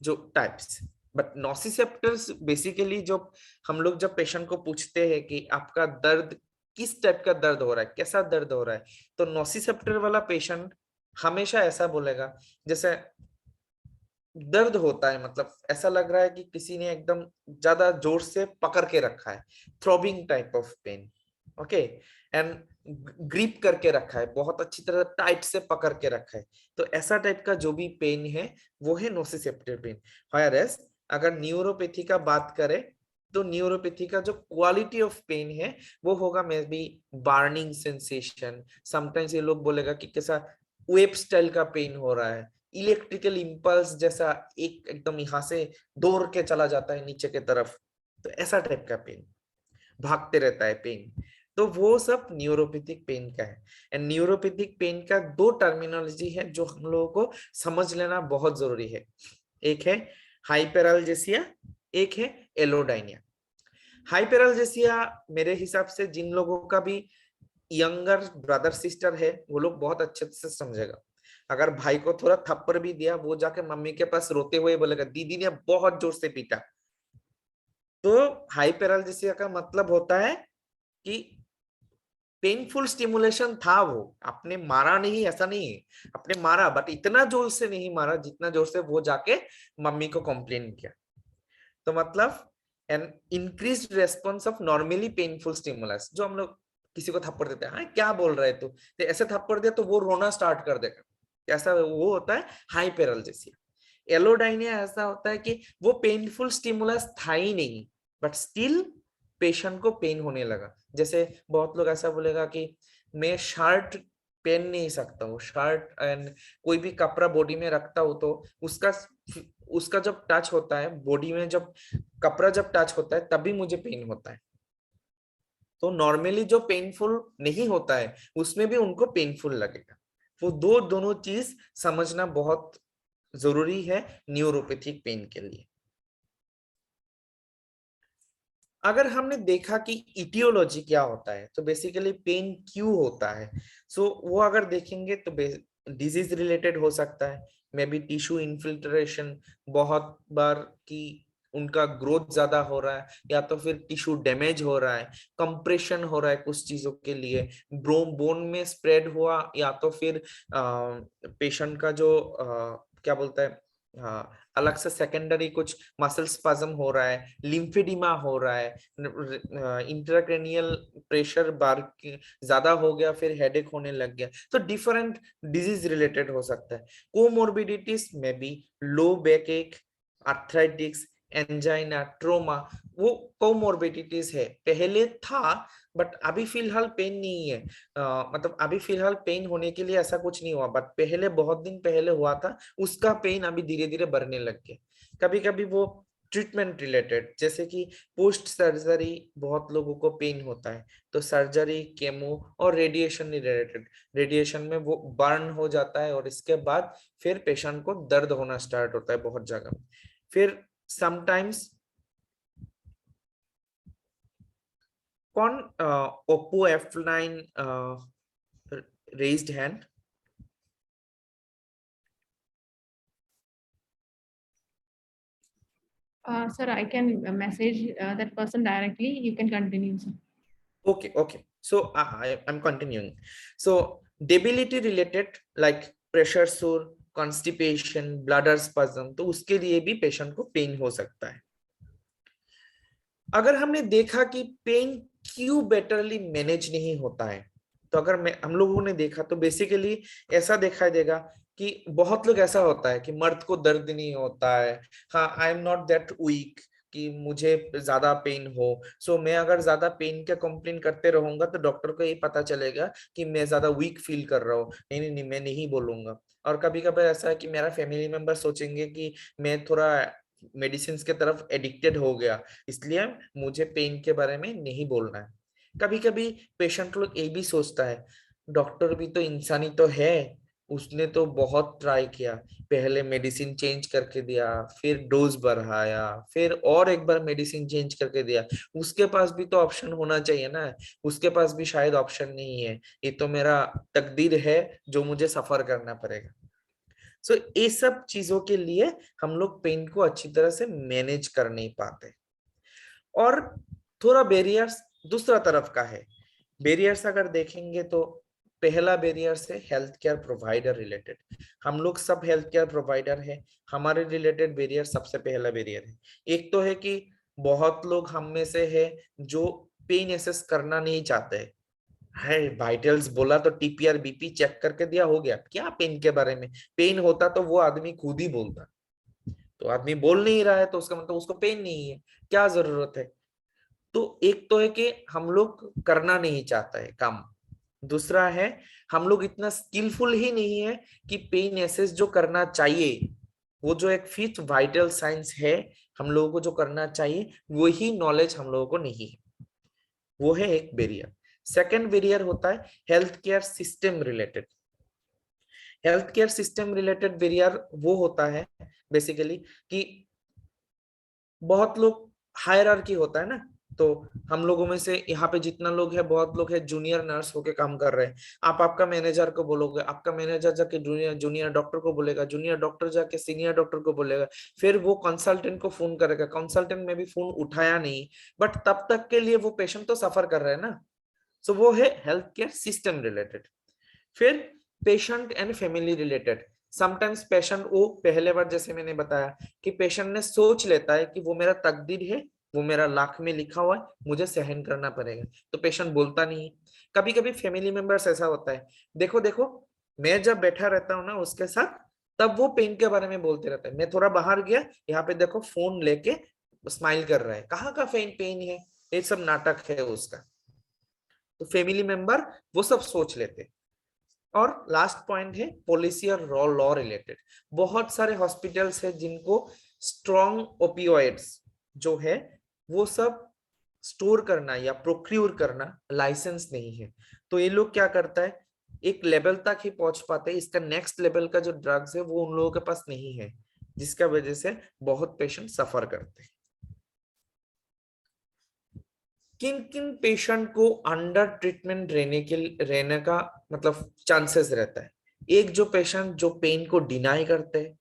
Speaker 2: जो टाइप्स। बट नोसिसेप्टर्स बेसिकली, जो हम लोग जब पेशेंट को पूछते हैं कि आपका दर्द किस टाइप का दर्द हो रहा है, कैसा दर्द हो रहा है, तो नोसिसेप्टर वाला पेशेंट हमेशा ऐसा बोलेगा जैसे दर्द होता है, मतलब ऐसा लग रहा है कि किसी ने एकदम ज्यादा जोर से पकड़ के रखा है, throbbing type of pain. Okay. And grip करके रखा है, बहुत अच्छी तरह टाइट से पकड़ के रखा है, तो ऐसा टाइप का जो भी पेन है वो है नोसिसेप्टिव पेन। व्हेयरएज अगर न्यूरोपैथी का बात करें, तो न्यूरोपैथी का जो क्वालिटी ऑफ पेन है वो होगा may be burning sensation. Sometimes ये लोग बोलेगा कि कैसा वेब स्टाइल का पेन हो रहा है, इलेक्ट्रिकल इंपल्स जैसा एक एकदम यहाँ से दौड़ के चला जाता है नीचे के तरफ, तो ऐसा टाइप का पेन, भागते रहता है पेन, तो वो सब न्यूरोपैथिक पेन का है। एंड न्यूरोपैथिक पेन का 2 टर्मिनोलॉजी है जो हम लोगों को समझ लेना बहुत जरूरी है। एक है हाइपरल्जेसिया, एक है एलोडाइनिया। हाइपरल्जेसिया मेरे हिसाब से जिन लोगों का भी यंगर ब्रदर सिस्टर है वो लोग बहुत अच्छे से समझेगा। अगर भाई को थोड़ा थप्पड़ भी दिया, वो जाके मम्मी के पास रोते हुए बोलेगा दीदी ने बहुत जोर से पीटा। तो हाइपरल्जेसिया का मतलब होता है कि पेनफुल स्टिमुलेशन था, वो आपने मारा नहीं, ऐसा नहीं है, आपने मारा बट इतना जोर से नहीं मारा जितना जोर से वो जाके मम्मी को कंप्लेन किया। तो मतलब an increased response of normally painful stimulus. जो हम लोग किसी को थप्पड़ देते हैं, हाँ क्या बोल रहे तू, तो ऐसे थप्पड़ दिया तो वो रोना स्टार्ट कर देगा, ऐसा वो होता है हाइपरल्जेसिया। एलोडाइनिया ऐसा होता है कि वो पेनफुल स्टिमुलस था ही नहीं, बट स्टिल पेशेंट को पेन होने लगा। जैसे बहुत लोग ऐसा बोलेगा कि मैं शर्ट पहन नहीं सकता हूँ, शर्ट एंड कोई भी कपड़ा बॉडी में रखता हूँ तो उसका जब टच होता है बॉडी में, जब कपड़ा जब टच होता है तभी मुझे पेन होता है। तो नॉर्मली जो पेनफुल नहीं होता है उसमें भी उनको पेनफुल लगेगा। वो दोनों चीज समझना बहुत जरूरी है न्यूरोपैथिक पेन के लिए। अगर हमने देखा कि इटियोलॉजी क्या होता है, तो बेसिकली पेन क्यों होता है, सो वो अगर देखेंगे तो डिजीज रिलेटेड हो सकता है, मे बी टिश्यू इन्फिल्ट्रेशन, बहुत बार कि उनका ग्रोथ ज्यादा हो रहा है, या तो फिर टिश्यू डैमेज हो रहा है, कंप्रेशन हो रहा है कुछ चीजों के लिए, बोन में स्प्रेड हुआ, या तो फिर पेशेंट का जो क्या बोलता है, अलग से सेकेंडरी कुछ मसल स्पाज्म हो रहा है, लिम्फेडिमा हो रहा है, इंट्राक्रेनियल प्रेशर बार ज्यादा हो गया, फिर हेडेक होने लग गया, तो डिफरेंट डिजीज रिलेटेड हो सकता है। कोमोर्बिडिटीज में भी लो बैक एक, आर्थराइटिक्स, एंजाइना, ट्रोमा, वो कोमोर्बिडिटीज है, पहले था बट अभी फिलहाल पेन नहीं है, मतलब अभी फिलहाल पेन होने के लिए ऐसा कुछ नहीं हुआ, बट पहले बहुत दिन पहले हुआ था, उसका पेन अभी धीरे धीरे बढ़ने लग गया। कभी कभी वो ट्रीटमेंट रिलेटेड, जैसे कि पोस्ट सर्जरी बहुत लोगों को पेन होता है, तो सर्जरी, केमो और रेडिएशन रिलेटेड, रेडिएशन में वो बर्न हो जाता है और इसके बाद फिर पेशेंट को दर्द होना स्टार्ट होता है बहुत जगह। फिर समटाइम्स कौन Oppo F9 raised hand?
Speaker 3: Sir, I can message that person directly. You can continue, sir.
Speaker 2: Okay, okay. So I'm continuing. So debility related like pressure sore, constipation, bladder spasm, तो उसके लिए भी पेशेंट को pen हो सकता है। अगर हमने देखा कि पेन क्यों बेटरली मैनेज नहीं होता है, तो अगर हम लोगों ने देखा तो बेसिकली ऐसा दिखाई देगा कि बहुत लोग ऐसा होता है कि मर्द को दर्द नहीं होता है, हाँ I am not that weak कि मुझे ज्यादा पेन हो, सो मैं अगर ज्यादा पेन का कंप्लेन करते रहूंगा तो डॉक्टर को ये पता चलेगा कि मैं ज्यादा वीक फील कर रहा हूँ, नहीं नहीं नहीं मैं नहीं बोलूंगा। और कभी कभी ऐसा है कि मेरा फैमिली मेंबर सोचेंगे कि मैं थोड़ा मेडिसिन के तरफ एडिक्टेड हो गया, इसलिए मुझे पेन के बारे में नहीं बोलना है। कभी कभी पेशेंट लोग ये भी सोचता है डॉक्टर भी तो इंसानी तो है, उसने तो बहुत ट्राई किया, पहले मेडिसिन चेंज करके दिया, फिर डोज बढ़ाया, फिर और एक बार मेडिसिन चेंज करके दिया, उसके पास भी तो ऑप्शन होना चाहिए ना, उसके पास भी शायद ऑप्शन नहीं है, ये तो मेरा तकदीर है जो मुझे सफर करना पड़ेगा। सो ये सब चीजों के लिए हम लोग पेन को अच्छी तरह से मैनेज कर नहीं पाते। और थोड़ा बैरियर्स दूसरा तरफ का है, बैरियर्स अगर देखेंगे तो पहला बैरियर है हेल्थ केयर प्रोवाइडर रिलेटेड, हम लोग सब हेल्थ केयर प्रोवाइडर है, हमारे रिलेटेड बैरियर सबसे पहला बैरियर है। एक तो है कि बहुत लोग हम में से है जो पेन एसेस करना नहीं चाहते है, वाइटल्स बोला तो टीपीआर बीपी चेक करके दिया, हो गया, क्या पेन के बारे में, पेन होता तो वो आदमी खुद ही बोलता, तो आदमी बोल नहीं रहा है तो उसका मतलब उसको पेन नहीं है, क्या जरूरत है। तो एक तो है कि हम लोग करना नहीं चाहता है काम, दूसरा है हम लोग इतना स्किलफुल ही नहीं है कि पेन एसेस जो करना चाहिए, वो जो एक फिफ्थ वाइटल साइंस है हम लोगों को जो करना चाहिए, वही नॉलेज हम लोगों को नहीं है, वो है एक बैरियर। सेकेंड बैरियर होता है health care system related, health care system related barrier वो होता है बेसिकली कि बहुत लोग हायरार्की होता है ना, तो हम लोगों में से यहाँ पे जितना लोग है, बहुत लोग है जूनियर नर्स होके काम कर रहे हैं, आप आपका मैनेजर को बोलोगे, आपका मैनेजर जाके जूनियर जूनियर डॉक्टर को बोलेगा, जूनियर डॉक्टर जाके सीनियर डॉक्टर को बोलेगा, फिर वो कंसल्टेंट को फोन करेगा, कंसल्टेंट में भी फोन उठाया नहीं, बट तब तक के लिए वो पेशेंट तो सफर कर रहे हैं ना। सो वो है हेल्थ केयर सिस्टम रिलेटेड। फिर patient and family related, sometimes patient वो पहले बार जैसे मैंने बताया कि पेशेंट ने सोच लेता है कि वो मेरा तकदीर है, वो मेरा लाख में लिखा हुआ है, मुझे सहन करना पड़ेगा, तो पेशेंट बोलता नहीं। कभी कभी फैमिली मेंबर्स ऐसा होता है, देखो देखो मैं जब बैठा रहता हूँ ना उसके साथ, तब वो पेन के बारे में बोलते रहता है, मैं थोड़ा बाहर गया, यहाँ पे देखो फोन लेके स्माइल कर रहा है, कहाँ का पेन है, ये सब नाटक है उसका। तो फैमिली मेंबर वो सब सोच लेते। और लास्ट पॉइंट है पॉलिसी और लॉ रिलेटेड, बहुत सारे हॉस्पिटल्स है जिनको स्ट्रॉन्ग ओपियोइड्स जो है वो सब स्टोर करना या प्रोक्यूर करना लाइसेंस नहीं है, तो ये लोग क्या करता है एक लेवल तक ही पहुंच पाते हैं, इसका नेक्स्ट लेवल का जो ड्रग्स है वो उन लोगों के पास नहीं है, जिसका वजह से बहुत पेशेंट सफर करते हैं। किन किन पेशेंट को अंडर ट्रीटमेंट रहने का मतलब चांसेस रहता है। एक जो पेशेंट जो पेन को डिनाई करते हैं,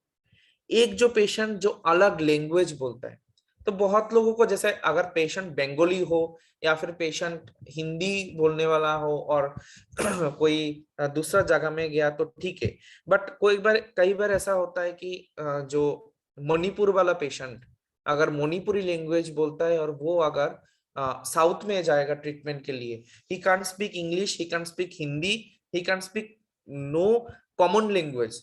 Speaker 2: एक जो पेशेंट जो अलग लैंग्वेज बोलता है। तो बहुत लोगों को, जैसे अगर पेशेंट बंगाली हो या फिर पेशेंट हिंदी बोलने वाला हो और कोई दूसरा जगह में गया तो ठीक है, बट कई बार ऐसा होता है कि जो मणिपुर वाला पेशेंट अगर मणिपुरी लैंग्वेज बोलता है और वो अगर साउथ में जाएगा ट्रीटमेंट के लिए, he can't speak English, he can't speak Hindi, he can't speak no common language.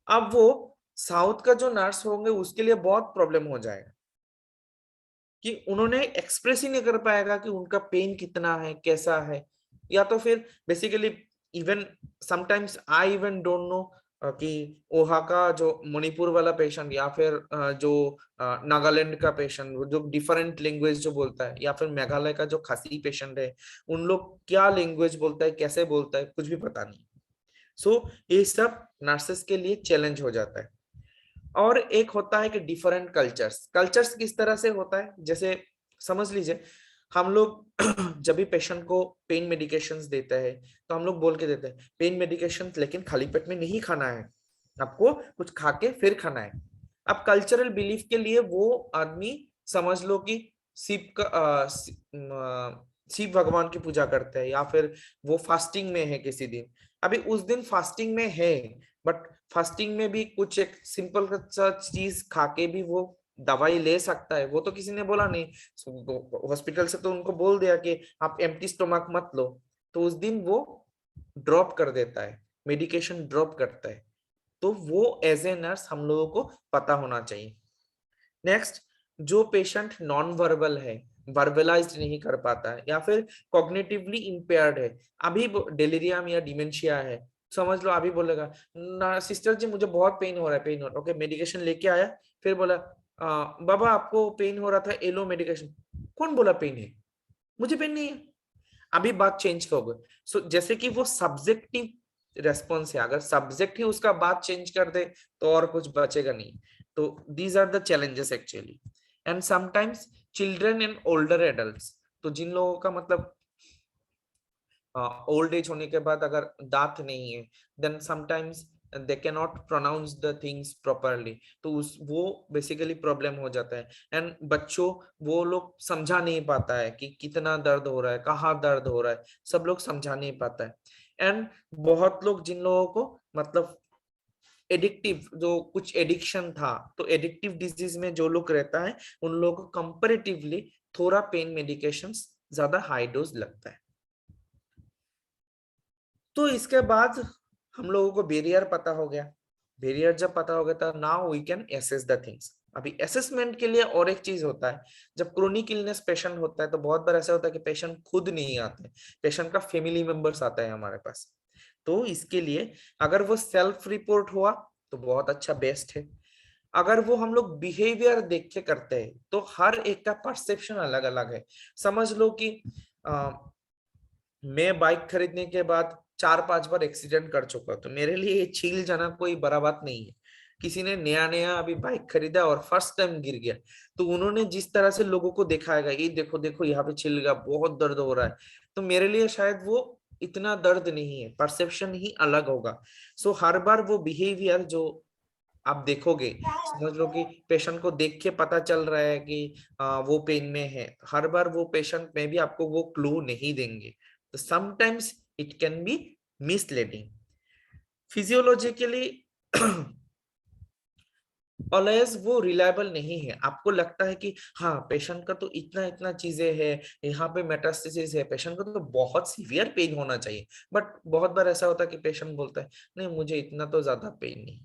Speaker 2: अब वो साउथ का जो नर्स होंगे उसके लिए बहुत प्रॉब्लम हो जाएगा कि उन्होंने एक्सप्रेस ही नहीं कर पाएगा कि उनका पेन कितना है, कैसा है। या तो फिर basically even sometimes I even don't know कि ओहाका जो मणिपुर वाला पेशेंट या फिर जो नागालैंड का पेशेंट जो डिफरेंट लैंग्वेज जो बोलता है, या फिर मेघालय का जो खासी पेशेंट है, उन लोग क्या लैंग्वेज बोलता है, कैसे बोलता है, कुछ भी पता नहीं। सो ये सब नर्सेस के लिए चैलेंज हो जाता है। और एक होता है कि डिफरेंट कल्चर्स किस तरह से होता है, जैसे समझ लीजिए हम लोग जब भी पेशेंट को पेन मेडिकेशंस देते हैं तो हम लोग बोल के देते हैं पेन मेडिकेशन लेकिन खाली पेट में नहीं खाना है, आपको कुछ खा के फिर खाना है। अब कल्चरल बिलीफ के लिए वो आदमी समझ लो कि शिव भगवान की पूजा करते हैं या फिर वो फास्टिंग में है किसी दिन। अभी उस दिन फास्टिंग में है, बट फास्टिंग में भी कुछ एक सिंपल सा चीज खा के भी वो दवाई ले सकता है, वो तो किसी ने बोला नहीं। हॉस्पिटल से तो उनको बोल दिया कि आप एम्प्टी स्टोमक मत लो, तो उस दिन वो ड्रॉप कर देता है, मेडिकेशन ड्रॉप करता है। तो वो एज ए नर्स हम लोगों को पता होना चाहिए। नेक्स्ट, जो पेशेंट नॉन वर्बल है, वर्बलाइज्ड नहीं कर पाता है या फिर कॉग्निटिवली इम्पेयर्ड है, अभी डेलिरियम या डिमेंशिया है, समझ लो अभी बोलेगा ना सिस्टर जी मुझे बहुत पेन हो रहा है, पेन हो रहा है, ओके मेडिकेशन लेके आया, फिर बोला बाबा आपको पेन हो रहा था, एलो मेडिकेशन। कौन बोला पेन है? मुझे पेन नहीं है। अभी बात चेंज करोगे। सो जैसे कि वो सब्जेक्टिव रेस्पॉन्स है, अगर सब्जेक्ट ही उसका बात चेंज कर दे तो और कुछ बचेगा नहीं। तो these are the challenges actually. And sometimes children and older adults, तो जिन लोगों का मतलब ओल्ड एज होने के बाद अगर दांत नहीं है, then sometimes they can not pronounce the things properly, तो उस वो बेसिकली प्रॉब्लम हो जाता है। एंड बच्चों वो लोग समझा नहीं पाता है कि कितना दर्द हो रहा है, कहाँ दर्द हो रहा है, सब लोग समझा नहीं पाता है। एंड बहुत लोग जिन लोगों को मतलब एडिक्टिव जो कुछ एडिक्शन था, तो एडिक्टिव डिजीज में जो लोग रहता है उन लोगों को कंपैरेटिवली थोड़ा पेन मेडिकेशन ज्यादा हाई डोज लगता है। तो इसके बाद हम लोगों को बैरियर पता हो गया। बैरियर जब पता हो गया तो now we can assess the things. अभी असेसमेंट के लिए और एक चीज होता है, जब क्रोनिक इलनेस पेशेंट होता है तो बहुत बार ऐसा होता है कि पेशेंट खुद नहीं आते, पेशेंट का फैमिली मेंबर्स आता है हमारे पास। तो इसके लिए अगर वो सेल्फ रिपोर्ट हुआ तो बहुत अच्छा, बेस्ट है। अगर वो हम लोग बिहेवियर देख के करते हैं तो हर एक का परसेप्शन अलग अलग है। समझ लो कि मैं बाइक खरीदने के बाद 4-5 बार एक्सीडेंट कर चुका, तो मेरे लिए छील जाना कोई बड़ा बात नहीं है। किसी ने नया नया अभी बाइक खरीदा और फर्स्ट टाइम गिर गया, तो उन्होंने जिस तरह से लोगों को दिखाएगा ये देखो देखो यहाँ पे छिल गया, बहुत दर्द हो रहा है, तो मेरे लिए शायद वो इतना दर्द नहीं है, परसेप्शन ही अलग होगा। सो हर बार वो बिहेवियर जो आप देखोगे, समझ लो कि पेशेंट को देख के पता चल रहा है कि वो पेन में है, हर बार वो पेशेंट में भी आपको वो क्लू नहीं देंगे, तो sometimes it can be misleading. Physiologically always वो रिलायबल नहीं है। आपको लगता है कि हाँ पेशेंट का तो इतना इतना चीजें है, यहाँ पे मेटास्टेसिस है, पेशेंट को तो बहुत सीवियर पेन होना चाहिए, बट बहुत बार ऐसा होता है कि पेशेंट बोलता है नहीं मुझे इतना तो ज्यादा पेन नहीं।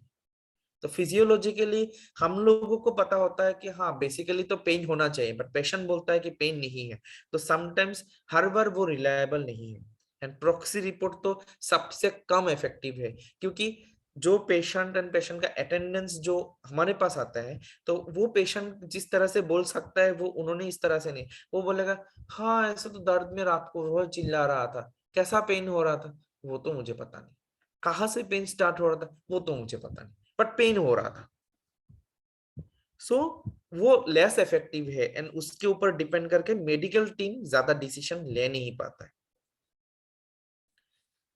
Speaker 2: तो फिजियोलॉजिकली हम लोगों को पता होता है कि हाँ बेसिकली तो पेन होना चाहिए, बट पेशेंट बोलता है कि पेन नहीं है, तो समटाइम्स हर बार वो रिलायबल नहीं है। एंड प्रॉक्सी रिपोर्ट तो सबसे कम इफेक्टिव है, क्योंकि जो पेशेंट एंड पेशेंट का अटेंडेंस जो हमारे पास आता है, तो वो पेशेंट जिस तरह से बोल सकता है वो उन्होंने इस तरह से नहीं, वो बोलेगा हाँ ऐसा तो दर्द में रात को रोज चिल्ला रहा था, कैसा पेन हो रहा था वो तो मुझे पता नहीं, कहाँ से पेन स्टार्ट हो रहा था वो तो मुझे पता नहीं, बट पेन हो रहा था। सो वो लेस इफेक्टिव है एंड उसके ऊपर डिपेंड करके मेडिकल टीम ज्यादा डिसीजन ले नहीं पाता है।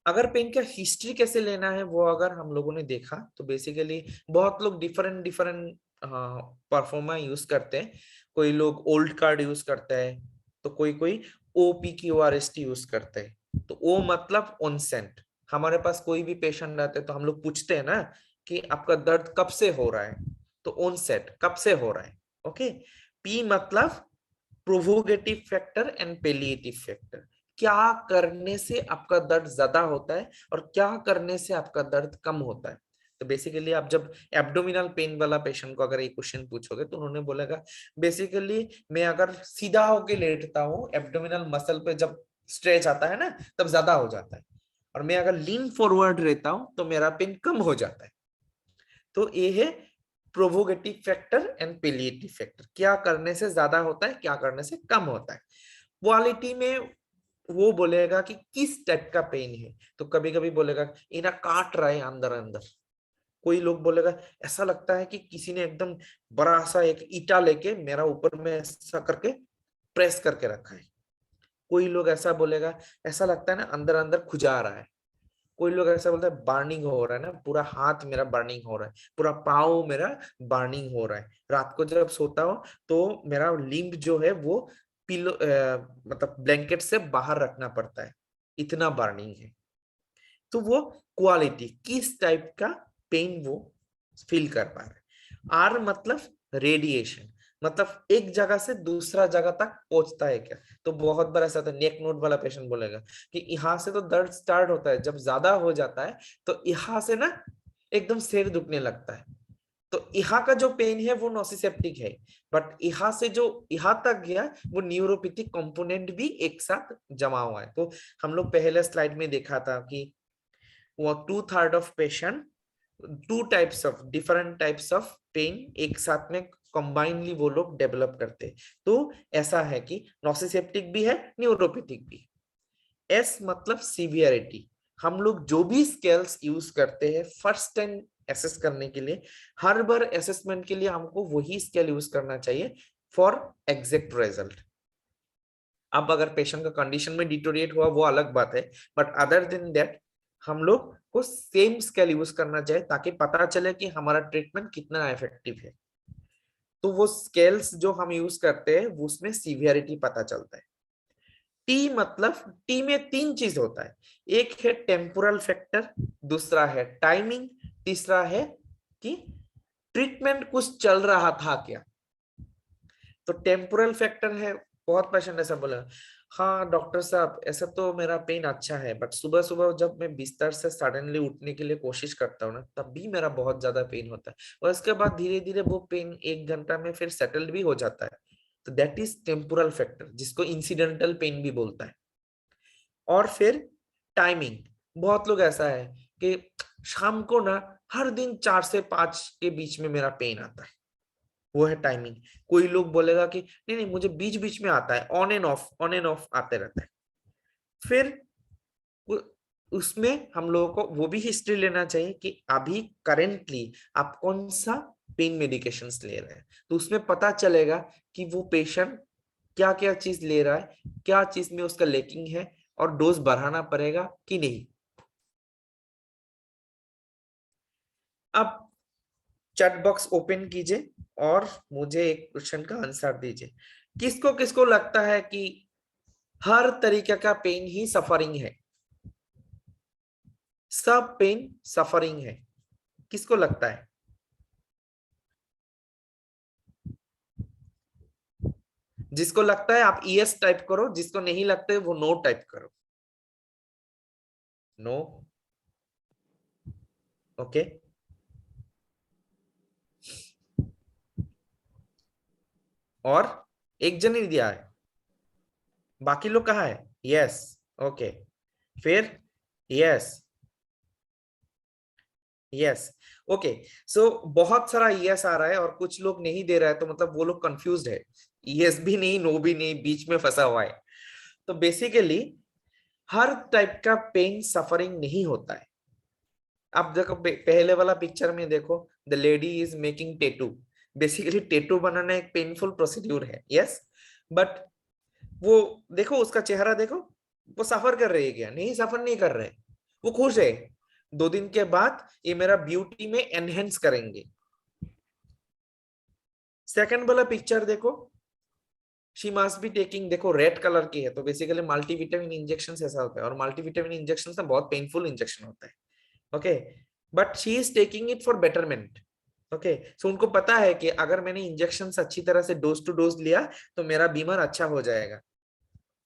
Speaker 2: अगर पेन का हिस्ट्री कैसे लेना है वो अगर हम लोगों ने देखा तो बेसिकली बहुत लोग डिफरेंट डिफरेंट परफॉर्मा यूज करते हैं। कोई लोग ओल्ड कार्ड यूज करता है, तो कोई कोई OPQRST यूज करते हैं। तो ओ मतलब ऑनसेंट। हमारे पास कोई भी पेशेंट आते हैं तो हम लोग पूछते हैं ना कि आपका दर्द कब से हो रहा है, तो ऑनसेट कब से हो रहा है। ओके। पी मतलब provocative factor and palliative factor, क्या करने से आपका दर्द ज्यादा होता है और क्या करने से आपका दर्द कम होता है। तो बेसिकली आप जब एब्डोमिनल पेन वाला पेशेंट को अगर ये क्वेश्चन पूछोगे तो उन्होंने बोलेगा बेसिकली मैं अगर सीधा होके लेटता हूँ, एब्डोमिनल मसल पे जब स्ट्रेच आता है ना तब ज्यादा हो जाता है, और मैं अगर लीन फॉरवर्ड रहता हूँ तो मेरा पेन कम हो जाता है। तो ये है provocative factor and palliative factor, क्या करने से ज्यादा होता है क्या करने से कम होता है। क्वालिटी में वो बोलेगा कि किस टाइप का पेन है, तो कभी कभी बोलेगा इना काट रहा है अंदर अंदर। कोई लोग बोलेगा ऐसा लगता है कि किसी ने एकदम बड़ा सा एक ईटा लेके मेरा ऊपर में ऐसा करके प्रेस करके रखा है। कोई लोग ऐसा बोलेगा ऐसा लगता है ना अंदर अंदर खुजा रहा है। कोई लोग ऐसा बोलता है बर्निंग हो रहा है ना, पूरा हाथ मेरा बर्निंग हो रहा है, पूरा पाँव मेरा बर्निंग हो रहा है। रात को जब सोता हूँ तो मेरा लिम्ब जो है वो पिलो मतलब ब्लैंकेट से बाहर रखना पड़ता है, इतना बर्निंग है। तो वो क्वालिटी किस टाइप का पेन वो फील कर पा रहे हैं। आर मतलब रेडिएशन, मतलब एक जगह से दूसरा जगह तक पहुंचता है क्या। तो बहुत बार ऐसा होता है, नेक नोट वाला पेशेंट बोलेगा कि यहाँ से तो दर्द स्टार्ट होता है, जब ज्यादा हो जाता है तो यहाँ से ना एकदम सिर दुखने लगता है। तो यहाँ का जो पेन है वो नोसिसेप्टिक है, बट यहाँ से जो यहाँ तक गया वो न्यूरोपैथिक कंपोनेंट भी एक साथ जमा हुआ है। तो हम लोग पहले स्लाइड में देखा था कि वो 2/3 of patient 2 types of pain एक साथ में कंबाइनली वो लोग डेवलप करते हैं। तो ऐसा है कि नोसिसेप्टिक भी है न्यूरोपैथिक भी। एस मतलब सीवियरिटी, हम लोग जो भी स्केल्स यूज करते हैं फर्स्ट टाइम एसेस करने के लिए, हर बार असेसमेंट के लिए हमको वही स्केल यूज करना चाहिए फॉर एग्जैक्ट रिजल्ट। अब अगर पेशेंट का कंडीशन में डिटोरिएट हुआ वो अलग बात है, बट अदर देन दैट हम लोग को सेम स्केल यूज करना चाहिए ताकि पता चले कि हमारा ट्रीटमेंट कितना इफेक्टिव है। तो वो स्केल्स जो हम यूज करते हैं उसमें सीवियरिटी पता चलता है। टी मतलब टी में 3 चीज होता है, एक है टेम्पोरल फैक्टर, दूसरा है टाइमिंग, तीसरा है कि ट्रीटमेंट कुछ चल रहा था क्या। तो टेम्पोरल फैक्टर है, बहुत पेशेंट ऐसा बोला हाँ डॉक्टर साहब ऐसा तो मेरा पेन अच्छा है, बट सुबह सुबह जब मैं बिस्तर से सडनली उठने के लिए कोशिश करता हूँ ना तब भी मेरा बहुत ज्यादा पेन होता है, और उसके बाद धीरे धीरे वो पेन 1 घंटा में फिर सेटल्ड भी हो जाता है। तो दैट इज टेम्पोरल फैक्टर, जिसको इंसिडेंटल पेन भी बोलता है। और फिर टाइमिंग, बहुत लोग ऐसा है कि शाम को ना हर दिन 4 से 5 के बीच में मेरा पेन आता है, वो है टाइमिंग। कोई लोग बोलेगा कि नहीं नहीं मुझे बीच बीच में आता है, ऑन एंड ऑफ आते रहता है। फिर उसमें हम लोगों को वो भी हिस्ट्री लेना चाहिए कि अभी करेंटली आप कौन सा पेन मेडिकेशंस ले रहे हैं, तो उसमें पता चलेगा कि वो पेशेंट क्या क्या चीज ले रहा है, क्या चीज में उसका लेकिंग है और डोज बढ़ाना पड़ेगा कि नहीं। अब चैट बॉक्स ओपन कीजिए और मुझे एक क्वेश्चन का आंसर दीजिए। किसको किसको लगता है कि हर तरीके का पेन ही सफरिंग है, सब पेन सफरिंग है, किसको लगता है? जिसको लगता है आप यस टाइप करो, जिसको नहीं लगता है वो नो टाइप करो। No, okay. और एक जन ही दिया है, बाकी लोग कहाँ है? Yes, okay. फिर यस, यस, ओके। सो बहुत सारा यस आ रहा है और कुछ लोग नहीं दे रहा है, तो मतलब वो लोग कंफ्यूज्ड है, यस भी नहीं नो भी नहीं, बीच में फंसा हुआ है। तो बेसिकली हर टाइप का पेन सफरिंग नहीं होता है। अब देखो पहले वाला पिक्चर में देखो, the lady is making tattoo, basically tattoo बनाना एक पेनफुल प्रोसीड्यूर है, यस, बट वो देखो उसका चेहरा देखो, वो सफर कर रही है क्या? नहीं, सफर नहीं कर रहे, वो खुश है। 2 दिन के बाद ये मेरा ब्यूटी में एनहेंस करेंगे। सेकंड वाला पिक्चर देखो, शी मस्ट बी टेकिंग, देखो रेड कलर की है, तो बेसिकली मल्टीविटामिन इंजेक्शन ऐसा होता है, और मल्टीविटामिन इंजेक्शन ना बहुत पेनफुल इंजेक्शन होता है, okay, but she is taking it for betterment, okay. So उनको पता है कि अगर मैंने इंजेक्शन अच्छी तरह से डोज टू डोज लिया तो मेरा बीमार अच्छा हो जाएगा।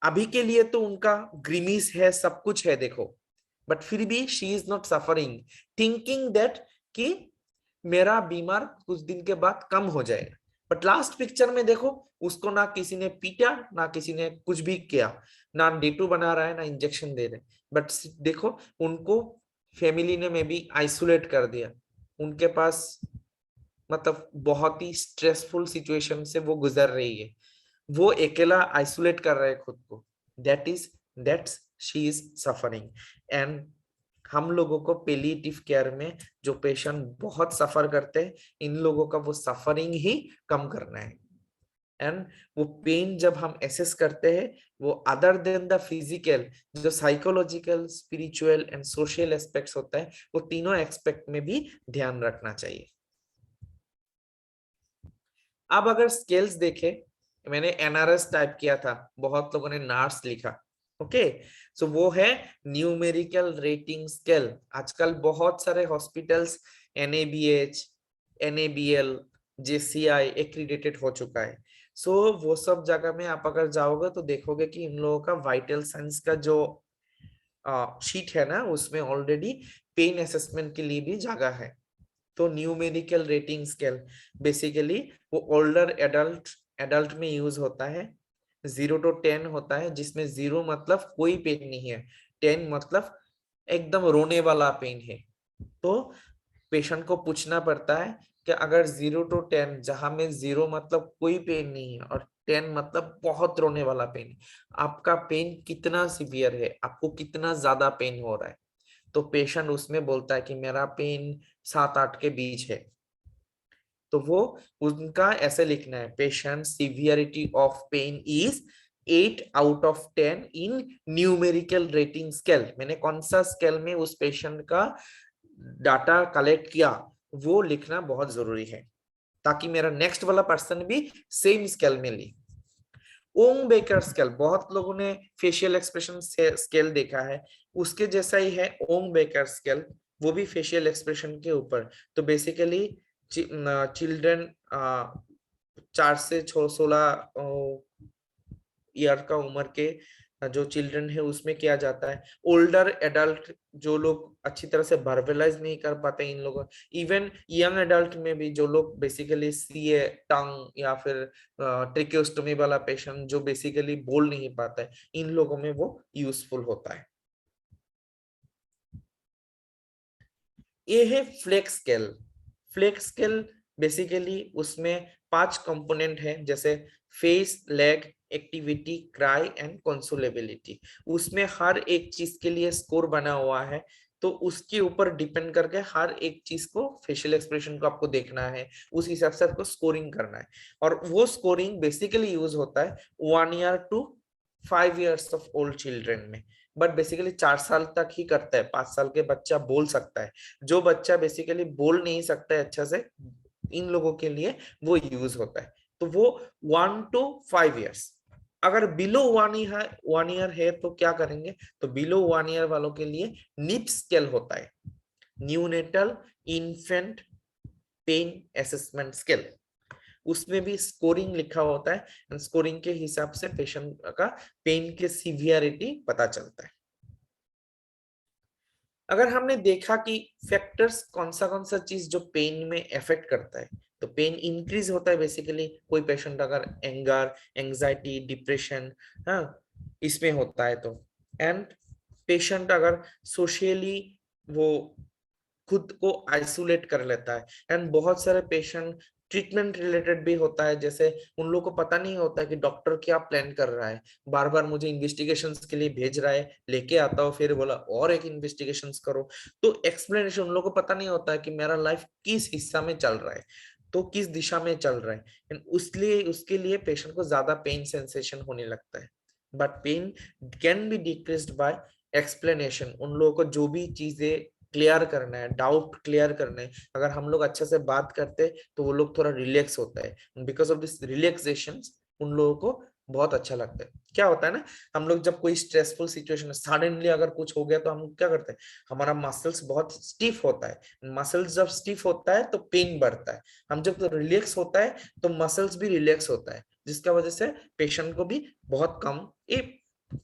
Speaker 2: अभी के लिए तो उनका ग्रीमीस है, सब कुछ है देखो, बट फिर भी she is not suffering, thinking that कि मेरा बीमार कुछ दिन के बाद कम हो जाएगा। बट लास्ट पिक्चर में देखो, उसको ना किसी ने पीटा, ना किसी ने कुछ भी किया, ना डेटू बना रहा है, ना इंजेक्शन दे रहे, बट देखो उनको फैमिली ने में भी आइसोलेट कर दिया। उनके पास मतलब बहुत ही स्ट्रेसफुल सिचुएशन से वो गुजर रही है, वो अकेला आइसोलेट कर रहा है खुद को, that's she is suffering. And हम लोगों को पैलिएटिव केयर में जो पेशेंट बहुत सफर करते हैं, इन लोगों का वो सफरिंग ही कम करना है। एंड वो पेन जब हम एसेस करते हैं, वो अदर देन द फिजिकल, जो psychological, spiritual and social aspects होता है, वो तीनों एस्पेक्ट में भी ध्यान रखना चाहिए। अब अगर स्केल्स देखे, मैंने एनआरएस टाइप किया था, बहुत लोगों ने नार्स लिखा, ओके, सो वो है न्यूमेरिकल रेटिंग स्केल। आजकल बहुत सारे hospitals NABH, NABL, JCI accredited हो चुका है। सो वो सब जगह में आप अगर जाओगे तो देखोगे कि इन लोगों का वाइटल साइंस का जो शीट है ना, उसमें ऑलरेडी पेन असेसमेंट के लिए भी जगह है। तो न्यूमेरिकल रेटिंग स्केल बेसिकली वो ओल्डर एडल्ट में यूज होता है। 0 to 10 होता है, जिसमें 0 मतलब कोई पेन नहीं है, 10 मतलब एकदम रोने वाला पेन है। तो पेशेंट को पूछना पड़ता है कि अगर 0 to 10, जहां में 0 मतलब कोई पेन नहीं है और 10 मतलब बहुत रोने वाला पेन है, आपका पेन कितना सीवियर है, आपको कितना ज्यादा पेन हो रहा है। तो पेशेंट उसमें बोलता है कि मेरा पेन 7-8 के बीच है, तो वो उनका ऐसे लिखना है, patient severity of pain is 8 out of 10 in numerical rating scale. मैंने कौन सा स्केल में उस पेशेंट का डाटा कलेक्ट किया वो लिखना बहुत जरूरी है, ताकि मेरा नेक्स्ट वाला पर्सन भी सेम स्केल में ले। ओंग बेकर स्केल, बहुत लोगों ने फेशियल एक्सप्रेशन स्केल देखा है, उसके जैसा ही है ओंग बेकर स्केल, वो भी फेशियल एक्सप्रेशन के ऊपर। तो बेसिकली चिल्ड्रन 4 से 16 ईयर का उम्र के जो चिल्ड्रन है उसमें किया जाता है। ओल्डर एडल्ट जो लोग अच्छी तरह से वर्बलाइज नहीं कर पाते, इन लोगों, इवन यंग एडल्ट में भी जो लोग बेसिकली सीए टंग या फिर ट्रिकोस्टोमी वाला पेशेंट जो बेसिकली बोल नहीं पाता है, इन लोगों में वो यूजफुल होता है। ये है flex scale. Flex scale basically उसमें 5 कंपोनेंट है, जैसे face, leg, activity, cry and consolability. उसमें हर एक चीज के लिए स्कोर बना हुआ है, तो उसके ऊपर डिपेंड करके हर एक चीज को, फेशियल एक्सप्रेशन को आपको देखना है, उस हिसाब से आपको स्कोरिंग करना है। और वो स्कोरिंग बेसिकली यूज होता है 1 year to 5 years of old children में, बट बेसिकली 4 साल तक ही करता है। 5 साल के बच्चा बोल सकता है, जो बच्चा बेसिकली बोल नहीं सकता है अच्छा से, इन लोगों के लिए वो यूज होता है। तो वो 1 to 5 years। अगर बिलो 1 year है तो क्या करेंगे, तो बिलो 1 year वालों के लिए निप स्केल होता है, neonatal infant pain assessment scale. उसमें भी स्कोरिंग लिखा होता है, एंड स्कोरिंग के हिसाब से पेशेंट का पेन के सीवियरिटी पता चलता है। अगर हमने देखा कि फैक्टर्स कौन सा चीज जो पेन में इफेक्ट करता है, तो पेन इंक्रीज होता है बेसिकली कोई पेशेंट अगर एंगर, एंजाइटी, डिप्रेशन, हाँ, इसमें होता है तो, एंड पेशेंट अगर सोशली वो खुद को आइसोलेट कर लेता है, एंड बहुत सारे पेशेंट ट्रीटमेंट रिलेटेड भी होता है, जैसे उन लोगों को पता नहीं होता है कि डॉक्टर क्या प्लान कर रहा है, बार बार मुझे इन्वेस्टिगेशंस के लिए भेज रहा है, लेके आता हूँ, फिर बोला और एक इन्वेस्टिगेशंस करो, तो एक्सप्लेनेशन उन लोगों को पता नहीं होता है कि मेरा लाइफ किस हिस्सा में चल रहा है। तो किस दिशा में चल रहा है, एंड उसके लिए पेशेंट को ज्यादा पेन सेंसेशन होने लगता है। But pain can be decreased by explanation. उन लोगों को जो भी चीजें क्लियर करना है, डाउट क्लियर करना है, अगर हम लोग अच्छे से बात करते हैं तो वो लोग थोड़ा रिलैक्स होता है। बिकॉज ऑफ दिस रिलैक्सेशन उन लोगों को बहुत अच्छा लगता है। क्या होता है ना, हम लोग जब कोई स्ट्रेसफुल सिचुएशन सडनली अगर कुछ हो गया तो हम क्या करते हैं, हमारा मसल्स बहुत स्टिफ होता है। मसल्स जब स्टिफ होता है तो पेन बढ़ता है। हम जब रिलैक्स होता है तो मसल्स भी रिलैक्स होता है, जिसका वजह से पेशेंट को भी बहुत कम, ये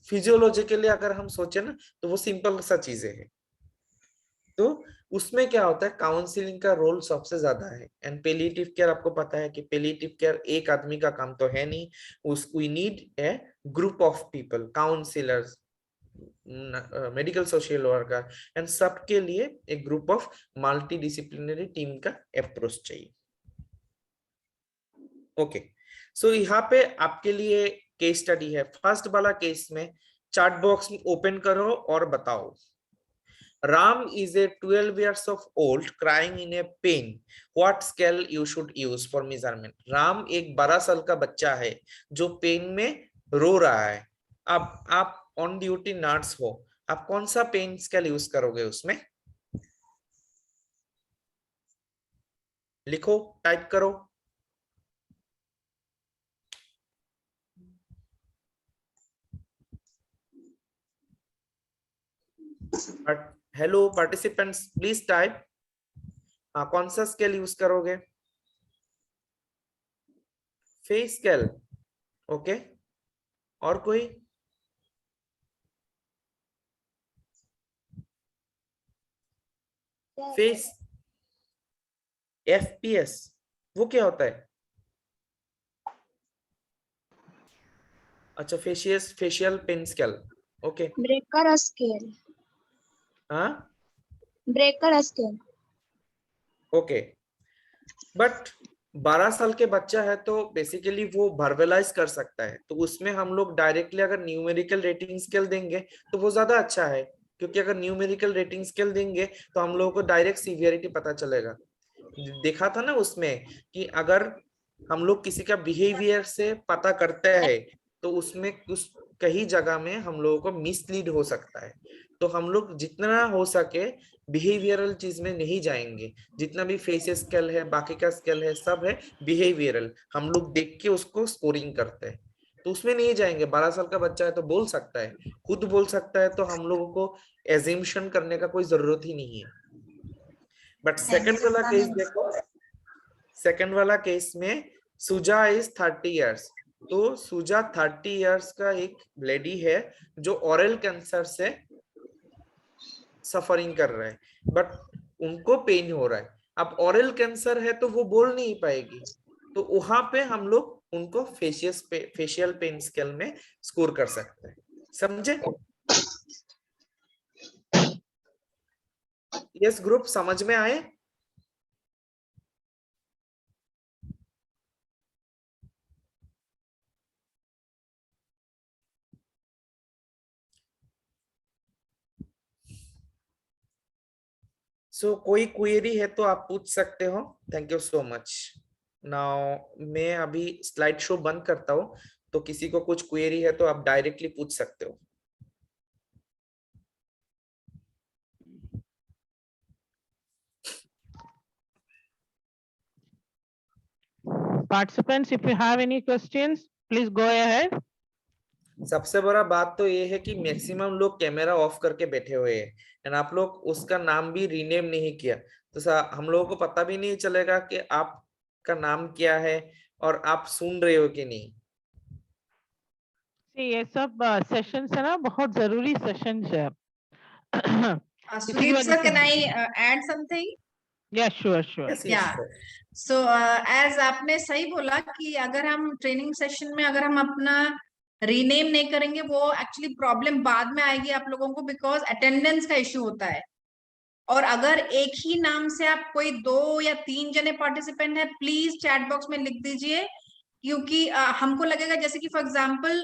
Speaker 2: फिजियोलॉजिकली अगर हम सोचे ना तो वो सिंपल सा चीजें है। तो उसमें क्या होता है, काउंसलिंग का रोल सबसे ज्यादा है। एंड पेलिएटिव केयर, आपको पता है कि पेलिएटिव केयर एक आदमी का काम तो है नहीं, we need a group of people, counsellors, medical social worker, and सबके लिए एक group of multidisciplinary team का अप्रोच चाहिए। ओके, सो यहाँ पे आपके लिए केस स्टडी है। फर्स्ट वाला केस में चार्ट बॉक्स में ओपन करो और बताओ। Ram is a 12 years of old crying in a pain. What scale you should use for measurement? Ram एक 12 साल का बच्चा है जो पेन में रो रहा है। अब आप ऑन ड्यूटी नर्स हो, आप कौन सा पेन स्केल यूज करोगे उसमें? लिखो, टाइप करो। Hello participants, please type. कौन सा स्केल यूज करोगे? Face scale, okay. और कोई? फेस FPS, वो क्या होता है? अच्छा, facial pen scale, okay.
Speaker 6: Breaker scale,
Speaker 2: हाँ,
Speaker 6: ब्रेकर स्केल।
Speaker 2: ओके। बट 12 साल के बच्चा है तो बेसिकली वो वर्बलाइज कर सकता है, तो उसमें हम लोग डायरेक्टली अगर न्यूमेरिकल रेटिंग स्केल देंगे तो वो ज्यादा अच्छा है, क्योंकि अगर न्यूमेरिकल रेटिंग स्केल देंगे तो हम लोगों को डायरेक्ट सीवियरिटी पता चलेगा। देखा था ना उसमें कि अगर हम लोग किसी का बिहेवियर से पता करते हैं तो उसमें कुछ कई जगह में हम लोगों को मिसलीड हो सकता है। तो हम लोग जितना हो सके बिहेवियरल चीज में नहीं जाएंगे। जितना भी फेस स्केल है, बाकी का स्केल है, सब है बिहेवियरल, हम लोग देख के उसको स्कोरिंग करते हैं, तो उसमें नहीं जाएंगे। 12 साल का बच्चा है तो बोल सकता है, खुद बोल सकता है, तो हम लोगों को एज्यूम्शन करने का कोई जरूरत ही नहीं है। बट सेकंड वाला केस देखो, सेकंड वाला केस में सुजा इज 30 इयर्स। तो सुजा 30 इयर्स का एक लेडी है जो ओरल कैंसर से सफरिंग कर रहा है, बट उनको पेन हो रहा है। अब ओरल कैंसर है तो वो बोल नहीं पाएगी, तो वहां पे हम लोग उनको फेशियल पेन स्केल में स्कोर कर सकते हैं। समझे? यस ग्रुप, समझ में आए? सो कोई क्वेरी है तो आप पूछ सकते हो। Thank you so much. Now मैं अभी स्लाइड शो बंद करता हूँ, तो किसी को कुछ क्वेरी है तो आप डायरेक्टली पूछ सकते हो।
Speaker 1: Participants, if you have any questions, please go ahead.
Speaker 2: सबसे बड़ा बात तो ये है कि मैक्सिमम लोग कैमरा ऑफ करके बैठे हुए हैं, एंड आप लोग उसका नाम भी रीनेम नहीं किया, तो हम लोगों को पता भी नहीं चलेगा कि आपका नाम क्या है और आप सुन रहे हो कि नहीं।
Speaker 1: ये सब सेशंस है ना, बहुत जरूरी सेशंस है।
Speaker 7: Sudhir sir, can I add something?
Speaker 1: Yeah, sure, sure.
Speaker 2: Yes, yes,
Speaker 7: Yeah.
Speaker 2: sure.
Speaker 7: So as आपने सही बोला कि अगर हम ट्रेनिंग सेशन में अगर हम अपना रीनेम नहीं करेंगे, वो एक्चुअली प्रॉब्लम बाद में आएगी आप लोगों को, बिकॉज अटेंडेंस का इश्यू होता है। और अगर एक ही नाम से आप कोई 2 या 3 जने पार्टिसिपेंट है, प्लीज चैट बॉक्स में लिख दीजिए, क्योंकि हमको लगेगा जैसे कि for example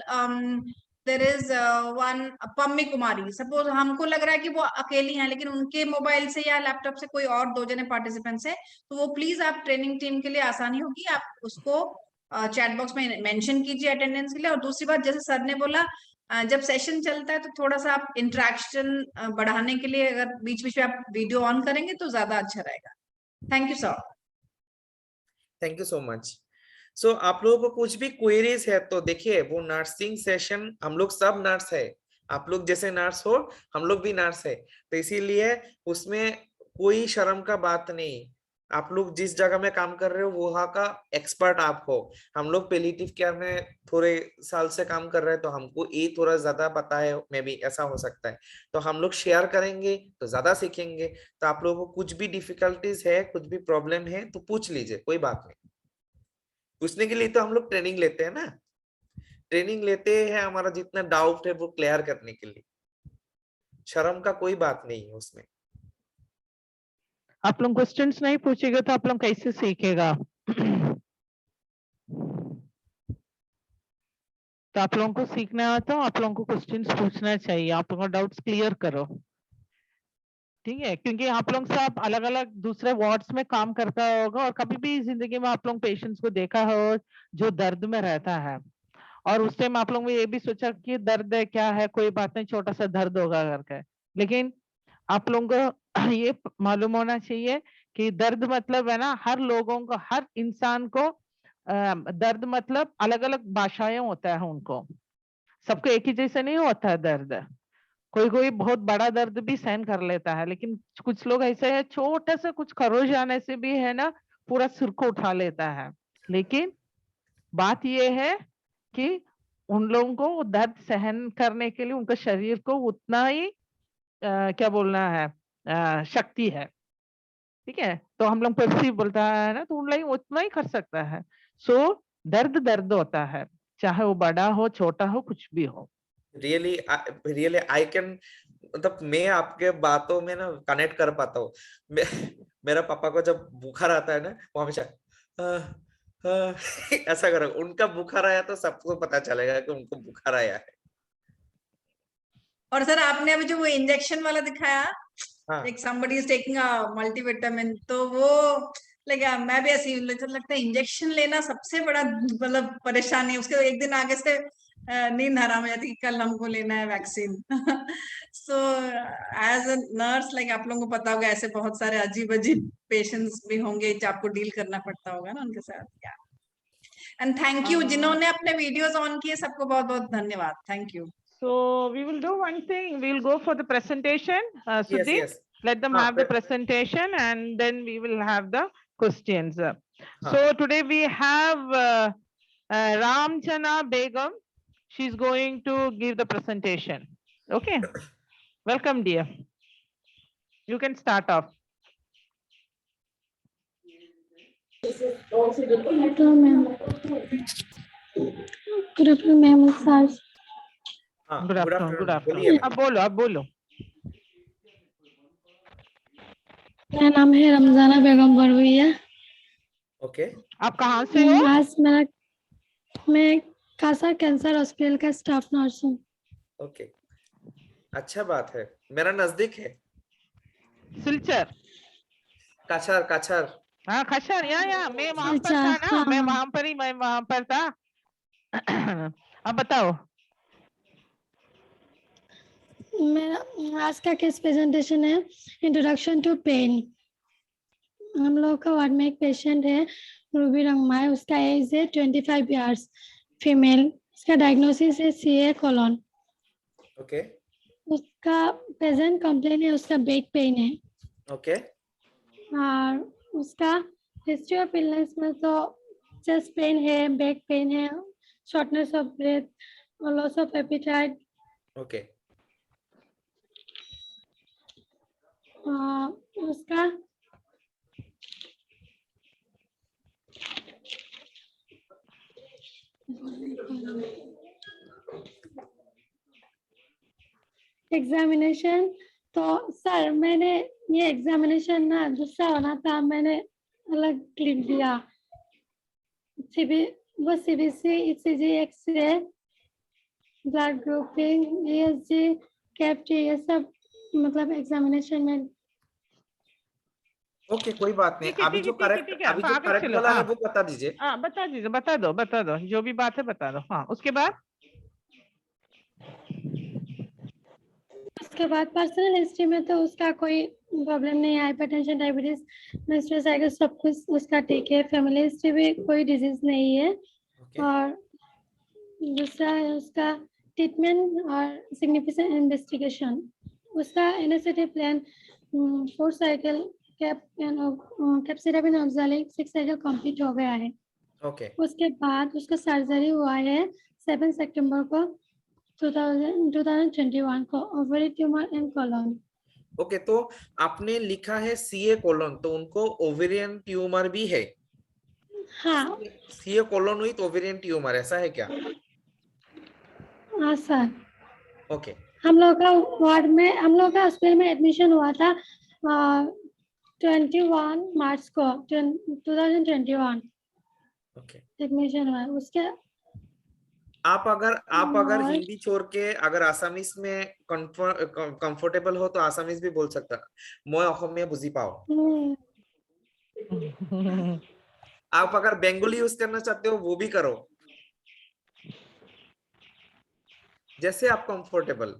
Speaker 7: there is one Pammi Kumari, suppose हमको लग रहा है कि वो अकेली हैं, लेकिन उनके मोबाइल से या लैपटॉप से कोई और 2 जने पार्टिसिपेंट्स है, तो वो प्लीज आप ट्रेनिंग टीम के लिए आसानी होगी, आप उसको चैट बॉक्स में मेंशन कीजिए अटेंडेंस के लिए। और दूसरी बात, जैसे सर ने बोला, जब सेशन चलता है तो थोड़ा सा आप इंटरेक्शन बढ़ाने के लिए अगर बीच बीच में आप वीडियो ऑन करेंगे तो ज्यादा अच्छा रहेगा। Thank you sir.
Speaker 2: Thank you so much. So आप लोगों को कुछ भी क्वेरीज है तो देखिए, वो नर्सिंग सेशन, हम लोग सब नर्स है, आप लोग जैसे नर्स हो हम लोग भी नर्स है, तो इसीलिए उसमें कोई शर्म का बात नहीं। आप लोग जिस जगह में काम कर रहे हो वहाँ का एक्सपर्ट आप हो। हम लोग पैलिएटिव केयर में थोड़े साल से काम कर रहे हैं, तो हमको ये थोड़ा ज्यादा पता है, मे भी ऐसा हो सकता है, तो हम लोग शेयर करेंगे तो ज्यादा सीखेंगे। तो आप लोगों को कुछ भी डिफिकल्टीज है, कुछ भी प्रॉब्लम है तो पूछ लीजिए, कोई बात नहीं। पूछने के लिए तो हम लोग ट्रेनिंग लेते हैं ना, ट्रेनिंग लेते हैं हमारा जितना डाउट है वो क्लियर करने के लिए, शर्म का कोई बात नहीं है उसमें।
Speaker 1: आप लोग क्वेश्चंस नहीं पूछेगा तो आप लोग कैसे सीखेगा? तो आप लोगों को सीखना है तो आप लोगों को क्वेश्चंस पूछना चाहिए, आप लोगों का डाउट्स क्लियर करो, ठीक है? क्योंकि आप लोग सब अलग अलग दूसरे वार्ड्स में काम करता होगा, और कभी भी जिंदगी में आप लोग पेशेंट्स को देखा हो जो दर्द में रहता है, और उस टाइम आप लोग ने ये भी सोचा कि दर्द है क्या है, कोई बात नहीं, छोटा सा दर्द होगा करके। लेकिन आप लोगों को ये मालूम होना चाहिए कि दर्द मतलब है ना, हर लोगों को, हर इंसान को दर्द मतलब अलग अलग भाषाएं होता है उनको, सबको एक ही जैसे नहीं होता है दर्द। कोई कोई बहुत बड़ा दर्द भी सहन कर लेता है, लेकिन कुछ लोग ऐसे है छोटे से कुछ खरोच आने से भी है ना पूरा सिर को उठा लेता है। लेकिन बात ये है कि उन लोगों को दर्द सहन करने के लिए उनका शरीर को उतना ही क्या बोलना है, शक्ति है, ठीक है? तो हम लोग परसीव बोलता है ना, तो उन लोग उतना ही कर सकता है। सो दर्द दर्द होता है, चाहे वो बड़ा हो छोटा हो कुछ भी हो।
Speaker 2: रियली आई कैन, मतलब मैं आपके बातों में ना कनेक्ट कर पाता हूँ। मेरा पापा को जब बुखार आता है ना, वो हमेशा ऐसा करो, उनका बुखार आया तो सबको पता चलेगा कि उनको बुखार आया है।
Speaker 7: और सर आपने अभी जो वो इंजेक्शन वाला दिखाया,
Speaker 2: हाँ
Speaker 7: like somebody is taking a multivitamin, तो वो लगा, मैं भी ऐसी लगता है इंजेक्शन लेना सबसे बड़ा मतलब परेशानी, उसके एक दिन आगे से नींद हराम हो जाती कि कल हमको लेना है vaccine. So as a nurse, like आप लोगों को पता होगा ऐसे बहुत सारे अजीब अजीब पेशेंट्स भी होंगे जो आपको डील करना पड़ता होगा ना उनके साथ। एंड थैंक यू जिन्होंने अपने वीडियोस ऑन किए, सबको बहुत बहुत धन्यवाद, thank you.
Speaker 1: So we will do one thing. We will go for the presentation.
Speaker 2: yes
Speaker 1: Sudeep,
Speaker 2: yes
Speaker 1: let them
Speaker 2: हाँ
Speaker 1: have the presentation, and then we will have the questions. So today we have Ramjana Begum. She's going to give the presentation. Okay. Welcome, dear. You can start off.
Speaker 6: Good afternoon, ma'am. Good afternoon, ma'am. Sir.
Speaker 2: हाँ
Speaker 1: Good afternoon. Good
Speaker 2: बोलिए
Speaker 1: afternoon.
Speaker 2: Ma'am.
Speaker 1: अब बोलो।
Speaker 6: मेरा नाम है रमजाना बेगम बरवैया।
Speaker 2: Okay
Speaker 1: आप कहाँ से हो?
Speaker 6: आज मैं कासा कैंसर हॉस्पिटल का स्टाफ नर्स हूँ।
Speaker 2: ओके, अच्छा बात है, मेरा नजदीक है।
Speaker 1: सिलचर।
Speaker 2: काछर काछर।
Speaker 1: हाँ खशर, या मैं वहां पर
Speaker 6: अच्छा,
Speaker 1: था ना,
Speaker 6: हाँ,
Speaker 1: मैं
Speaker 6: हाँ।
Speaker 1: वहां पर था। अब बताओ।
Speaker 6: मेरा आज का केस प्रेजेंटेशन है इंट्रोडक्शन टू पेन। हम लोग का वार्ड में एक पेशेंट है रूबी रंगमाई, उसका एज है 25 इयर्स, फीमेल। उसका डायग्नोसिस है CA कोलन।
Speaker 2: ओके
Speaker 6: उसका प्रेजेंट कंप्लेन है उसका बैक पेन है।
Speaker 2: ओके
Speaker 6: और उसका हिस्ट्री ऑफ इलनेस में तो चेस्ट पेन है, बैक पेन है, शॉर्टनेस ऑफ ब्रेथ और लॉस ऑफ एपेटाइट।
Speaker 2: ओके
Speaker 6: उसका एग्जामिनेशन, तो सर मैंने ये एग्जामिनेशन ना दूसरा होना था, मैंने अलग क्लिक दिया। वो CBC ECG X-ray blood grouping, ESG, कैप्टी, ये सब मतलब एग्जामिनेशन में।
Speaker 2: ओके, कोई बात नहीं।
Speaker 1: ठीक है,
Speaker 2: अभी
Speaker 1: ठीक है,
Speaker 2: जो
Speaker 1: ठीक है,
Speaker 2: करेक्ट
Speaker 1: ठीक है,
Speaker 2: अभी
Speaker 1: तो
Speaker 2: जो
Speaker 1: आगे
Speaker 2: करेक्ट
Speaker 1: चलो।
Speaker 2: वाला है
Speaker 1: हाँ
Speaker 2: वो बता दीजिए।
Speaker 1: हाँ, बता दीजिए, बता दो, जो भी बात है बता दो। हाँ, उसके बाद
Speaker 6: उसके बाद पर्सनल हिस्ट्री में तो उसका कोई प्रॉब्लम नहीं है, हाइपरटेंशन, डायबिटीज, मेंस्ट्रुअल साइकिल सब कुछ उसका ठीक है। फैमिली हिस्ट्री भी कोई डिजीज नहीं है।
Speaker 2: ओके
Speaker 6: और दूसरा है उसका ट्रीटमेंट और सिग्निफिकेंट इन्वेस्टिगेशन। उसका initiative plan 4 cycle capecitabine oxalic 6 cycle complete हो गया है।
Speaker 2: ओके
Speaker 6: उसके बाद उसका सर्जरी हुआ है 7 सितंबर को 2021 को, ovary tumour and colon.
Speaker 2: Okay. तो आपने लिखा है सीए कोलन, तो उनको ओवेरियन ट्यूमर भी है।
Speaker 6: हाँ
Speaker 2: CA colon with ovarian tumour, ऐसा है क्या?
Speaker 6: हाँ सर।
Speaker 2: ओके
Speaker 6: हम लोग का वार्ड में, हम लोग का हॉस्पिटल में एडमिशन हुआ था 21 मार्च को 2021
Speaker 2: ओके।
Speaker 6: एडमिशन हुआ। उसके
Speaker 2: आप अगर
Speaker 6: और
Speaker 2: हिंदी छोड़ के अगर आसामीज में कंफर्टेबल हो तो आसामीज भी बोल सकता। मैं অসমীয়া বুঝি পাও। आप अगर बंगाली यूज करना चाहते हो वो भी करो, जैसे आप कंफर्टेबल।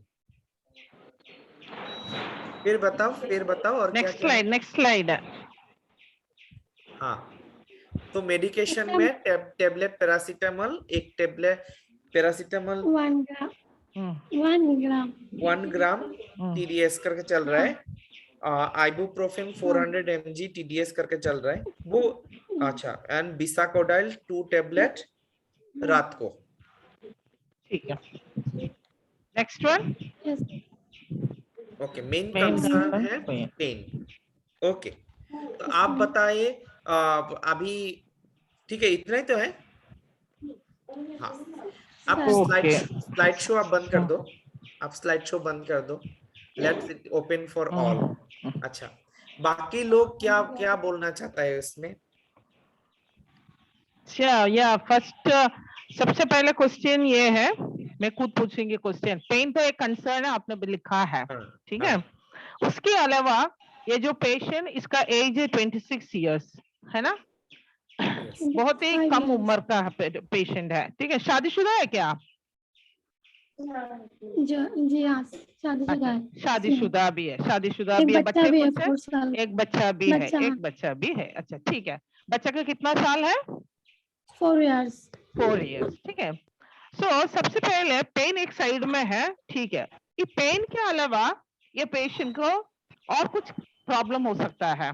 Speaker 2: फिर बताओ और क्या
Speaker 1: नेक्स्ट
Speaker 2: क्या है।
Speaker 1: Slide, next slide.
Speaker 2: हाँ, तो मेडिकेशन
Speaker 6: उसका
Speaker 2: में टेबलेट पैरासीटामोल, एक टेबलेट पैरासीटामोल
Speaker 6: 1 ग्राम 1 ग्राम
Speaker 2: 1 ग्राम TDS करके चल रहा है। आइबुप्रोफेन 400 mg TDS करके चल रहा है वो। अच्छा, एंड बिसाकोडाइल 2 टेबलेट रात को।
Speaker 1: ठीक है, next one.
Speaker 6: yes,
Speaker 2: okay, main
Speaker 1: main
Speaker 2: concern
Speaker 1: concern
Speaker 2: है
Speaker 1: पेन।
Speaker 2: पेन। ओके, तो आप बताइए अभी। ठीक है, इतना ही तो है। हाँ, आप
Speaker 1: ओके।
Speaker 2: स्लाइड शो आप बंद कर दो। आप स्लाइड शो बंद कर दो। Let's it open for all. अच्छा, बाकी लोग क्या क्या बोलना चाहता है इसमें?
Speaker 1: या फर्स्ट, सबसे पहले क्वेश्चन ये है, मैं खुद पूछूंगी क्वेश्चन। पेन तो एक कंसर्न है, आपने भी लिखा है,
Speaker 2: हाँ,
Speaker 1: ठीक
Speaker 2: हाँ,
Speaker 1: है। उसके अलावा ये जो पेशेंट, इसका एज है 26 इयर्स, है ना।
Speaker 2: yes.
Speaker 1: बहुत ही
Speaker 6: 5
Speaker 1: कम
Speaker 6: years।
Speaker 1: उम्र का पेशेंट है, ठीक है। शादीशुदा है क्या?
Speaker 6: जी हाँ, शादीशुदा है।
Speaker 1: शादीशुदा भी है, शादीशुदा
Speaker 6: एक
Speaker 1: भी है।
Speaker 6: बच्चा
Speaker 1: बच्चे
Speaker 6: भी है,
Speaker 1: कुछ है?
Speaker 6: 4 साल
Speaker 1: एक बच्चा भी है,
Speaker 6: बच्चा।
Speaker 1: एक बच्चा भी है। अच्छा, ठीक है। बच्चा का कितना साल है?
Speaker 6: 4 years।
Speaker 1: 4 इयर्स, ठीक है। सो सबसे पहले पेन एक साइड में है, ठीक है। ये पेन के अलावा ये पेशेंट को और कुछ प्रॉब्लम हो सकता है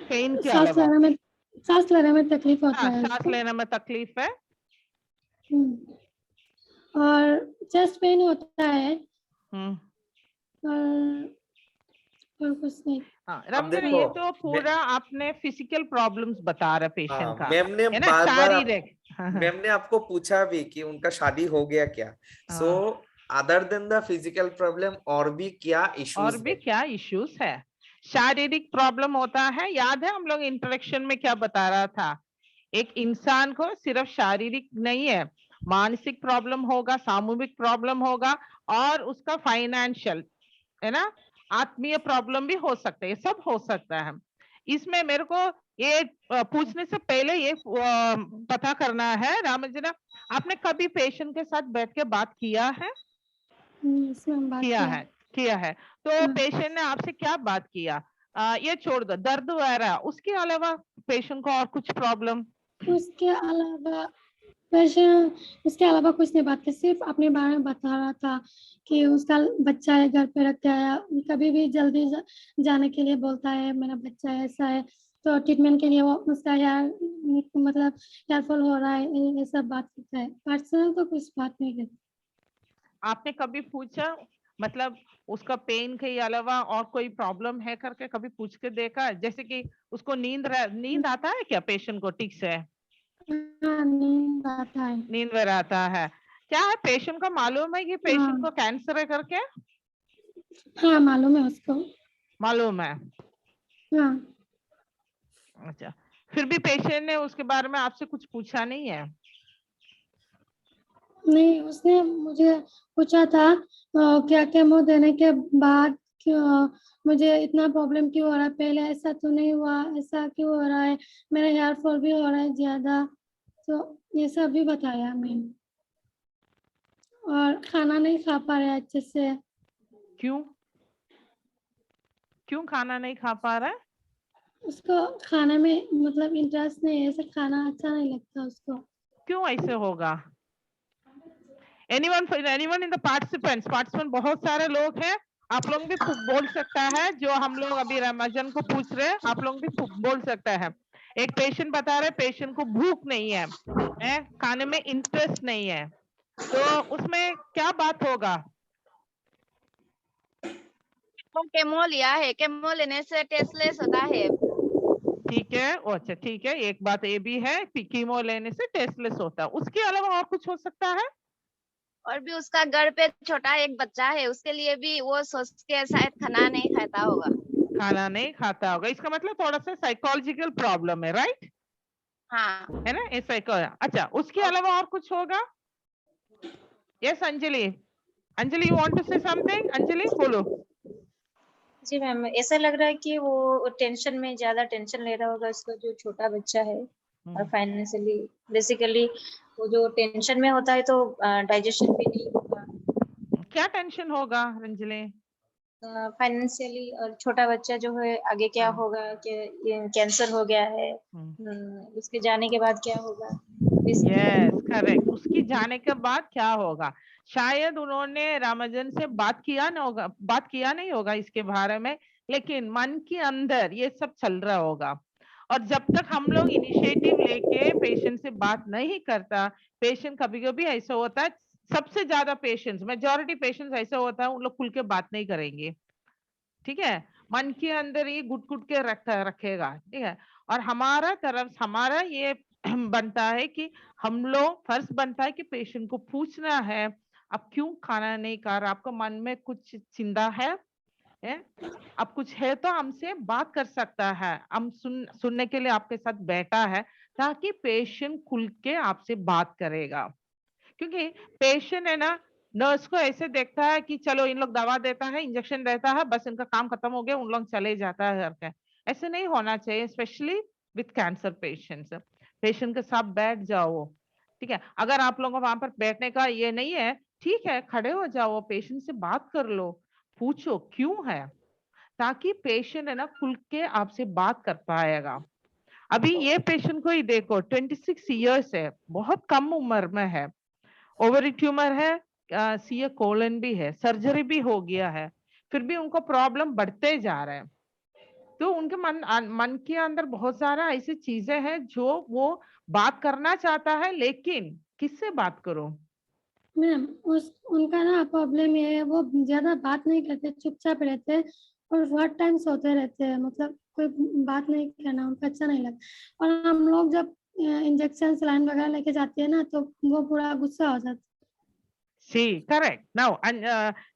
Speaker 1: पेन के
Speaker 6: सांस
Speaker 1: अलावा?
Speaker 6: लेने में सांस लेने में तकलीफ होता
Speaker 1: हाँ,
Speaker 6: है
Speaker 1: सांस
Speaker 6: उसको।
Speaker 1: लेने में तकलीफ है।
Speaker 6: और चेस्ट पेन होता है
Speaker 1: हम्म,
Speaker 6: और कुछ नहीं।
Speaker 1: हाँ
Speaker 2: अब
Speaker 1: रंजन,
Speaker 2: देखो,
Speaker 1: ये तो पूरा आपने फिजिकल प्रॉब्लम्स बता रहा पेशेंट का,
Speaker 2: मैम ने
Speaker 1: है ना,
Speaker 2: बार बार
Speaker 1: शारीरिक।
Speaker 2: मैम ने आपको पूछा भी कि उनका शादी हो गया क्या। So other than the physical problem और भी क्या
Speaker 1: और
Speaker 2: इश्यूज
Speaker 1: भी
Speaker 2: है?
Speaker 1: क्या इश्यूज है? शारीरिक प्रॉब्लम होता है, याद है हम लोग इंट्रोडक्शन में क्या बता रहा था? एक इंसान को सिर्फ शारीरिक नहीं है, मानसिक प्रॉब्लम होगा, सामूहिक प्रॉब्लम होगा, और उसका फाइनेंशियल, है ना, आत्मीय प्रॉब्लम भी हो सकता है। ये सब हो सकता है। इसमें मेरे को ये पूछने से पहले ये पता करना है, रामजना, आपने कभी पेशेंट के साथ बैठ के बात किया है?
Speaker 6: इसमें हम बात
Speaker 1: किया है। तो पेशेंट ने आपसे क्या बात किया? ये छोड़ दो, दर्द वगैरह, उसके अलावा पेशेंट को और कुछ प्रॉब्लम?
Speaker 6: उसके अलावा पेशेंट उसके अलावा कुछ नहीं बात की, सिर्फ अपने बारे में बता रहा था कि उसका बच्चा है, घर पे रख के आया, कभी भी जल्दी जाने के लिए बोलता है, मेरा बच्चा है, ऐसा है, तो ट्रीटमेंट के लिए वो उसका यार मतलब हेल्पफुल हो रहा है, ये सब बात करता है। पर्सनल तो कुछ बात नहीं करती।
Speaker 1: आपने कभी पूछा, मतलब उसका पेन के अलावा और कोई प्रॉब्लम है करके कभी पूछ के देखा? जैसे कि उसको नींद आता है क्या पेशेंट को ठीक से?
Speaker 6: हाँ, नींद आता है।
Speaker 1: नींद वगैरह आता है क्या? है पेशेंट को मालूम है कि पेशेंट को कैंसर है करके?
Speaker 6: हाँ, मालूम है उसको।
Speaker 1: मालूम है।
Speaker 6: हाँ,
Speaker 1: अच्छा, फिर भी पेशेंट ने उसके बारे में आपसे कुछ पूछा नहीं है?
Speaker 6: नहीं, उसने मुझे पूछा था क्या केमो देने के बाद क्यों मुझे इतना प्रॉब्लम क्यों हो रहा है, पहले ऐसा तो नहीं हुआ, ऐसा क्यों हो रहा है, मेरा हेयर फॉल भी हो रहा है ज्यादा, तो ये सब भी बताया मैंने। और खाना नहीं खा पा रहे अच्छे से।
Speaker 1: क्यों क्यों खाना नहीं खा पा रहा है?
Speaker 6: उसको खाने में मतलब इंटरेस्ट नहीं है, ऐसे खाना अच्छा नहीं लगता उसको।
Speaker 1: क्यों ऐसे होगा? एनीवन इन द पार्टिसिपेंट्स बहुत सारे लोग हैं, आप लोग भी बोल सकता है। जो हम लोग अभी रमजान को पूछ रहे हैं, आप लोग भी बोल सकता है। एक पेशेंट बता रहे, पेशेंट को भूख नहीं है, खाने में इंटरेस्ट नहीं है, तो उसमें क्या बात होगा?
Speaker 4: वो केमो लिया है, केमो लेने से टेस्टलेस होता है।
Speaker 1: ठीक है, अच्छा ठीक है, एक बात ये भी है, कीमो लेने से टेस्टलेस होता है, उसके अलावा और कुछ हो सकता है?
Speaker 4: और भी उसका घर पे छोटा एक बच्चा है, उसके लिए भी वो सोच के शायद खाना नहीं खाता होगा।
Speaker 1: खाना नहीं खाता होगा, इसका मतलब थोड़ा सा साइकोलॉजिकल प्रॉब्लम है, राइट?
Speaker 4: हाँ।
Speaker 1: है ना, ऐसा अच्छा, उसके अलावा और कुछ होगा? Yes Anjali, Anjali you want to say something? Anjali बोलो।
Speaker 8: जी मैम, ऐसा लग रहा है कि वो टेंशन में ज्यादा टेंशन ले रहा होगा, उसका जो छोटा बच्चा है, और फाइनेंशियली बेसिकली वो जो टेंशन में होता है तो डाइजेशन भी नहीं होगा।
Speaker 1: क्या टेंशन होगा अंजलि?
Speaker 8: फाइनेंशियली, और छोटा बच्चा जो है आगे क्या होगा, कि ये कैंसर हो गया है, उसके जाने के बाद क्या होगा।
Speaker 1: यस करेक्ट, उसकी जाने के बाद क्या होगा, शायद उन्होंने रामाजन से बात किया नहीं होगा इसके बारे में, लेकिन मन के अंदर ये सब चल रहा होगा। और जब तक हम लोग इनिशिएटिव लेके पेशेंट से बात नहीं करता, पेशेंट कभी कभी ऐसा होता है, सबसे ज्यादा पेशेंट्स, मेजॉरिटी पेशेंट्स ऐसा होता है, उन लोग खुल के बात नहीं करेंगे, ठीक है, मन के अंदर ये गुट गुट के रखेगा, ठीक है। और हमारा ये बनता है कि हम लोग फर्ज बनता है कि पेशेंट को पूछना है, आप क्यों खाना नहीं खा रहा, आपका मन में कुछ चिंता है? अब कुछ है तो हमसे बात कर सकता है, हम सुनने के लिए आपके साथ बैठा है, ताकि पेशेंट खुल के आपसे बात करेगा। क्योंकि पेशेंट है ना, नर्स को ऐसे देखता है कि चलो इन लोग दवा देता है, इंजेक्शन रहता है, बस इनका काम खत्म हो गया, उन लोग चले जाता है घर के। ऐसे नहीं होना चाहिए, specially with cancer patients. Patient के साथ बैठ जाओ, ठीक है। अगर आप लोगों को वहां पर बैठने का ये नहीं है, ठीक है, खड़े हो जाओ, पेशेंट से बात कर लो, पूछो क्यों है, ताकि पेशेंट है ना खुल के आपसे बात कर पाएगा। अभी ये पेशेंट को ही देखो, 26 इयर्स है, बहुत कम उम्र में है, ओवरी ट्यूमर है, सीए कोलन भी है, सर्जरी भी हो गया है, फिर भी उनको प्रॉब्लम बढ़ते जा रहे हैं। तो उनके मन के अंदर बहुत सारा ऐसी चीजें हैं जो वो बात करना चाहता है, लेकिन किससे बात करो?
Speaker 6: मैम उनका ना प्रॉब्लम ये है, वो ज्यादा बात नहीं करते, चुपचाप रहते हैं और बहुत टाइम सोते रहते हैं, मतलब कोई बात नहीं करना उनको अच्छा नहीं लगता। और हम लोग जब इंजेक्शन सलाइन वगैरह लेके जाते हैं ना, तो वो पूरा गुस्सा हो जाता है।
Speaker 1: सी करेक्ट नाउ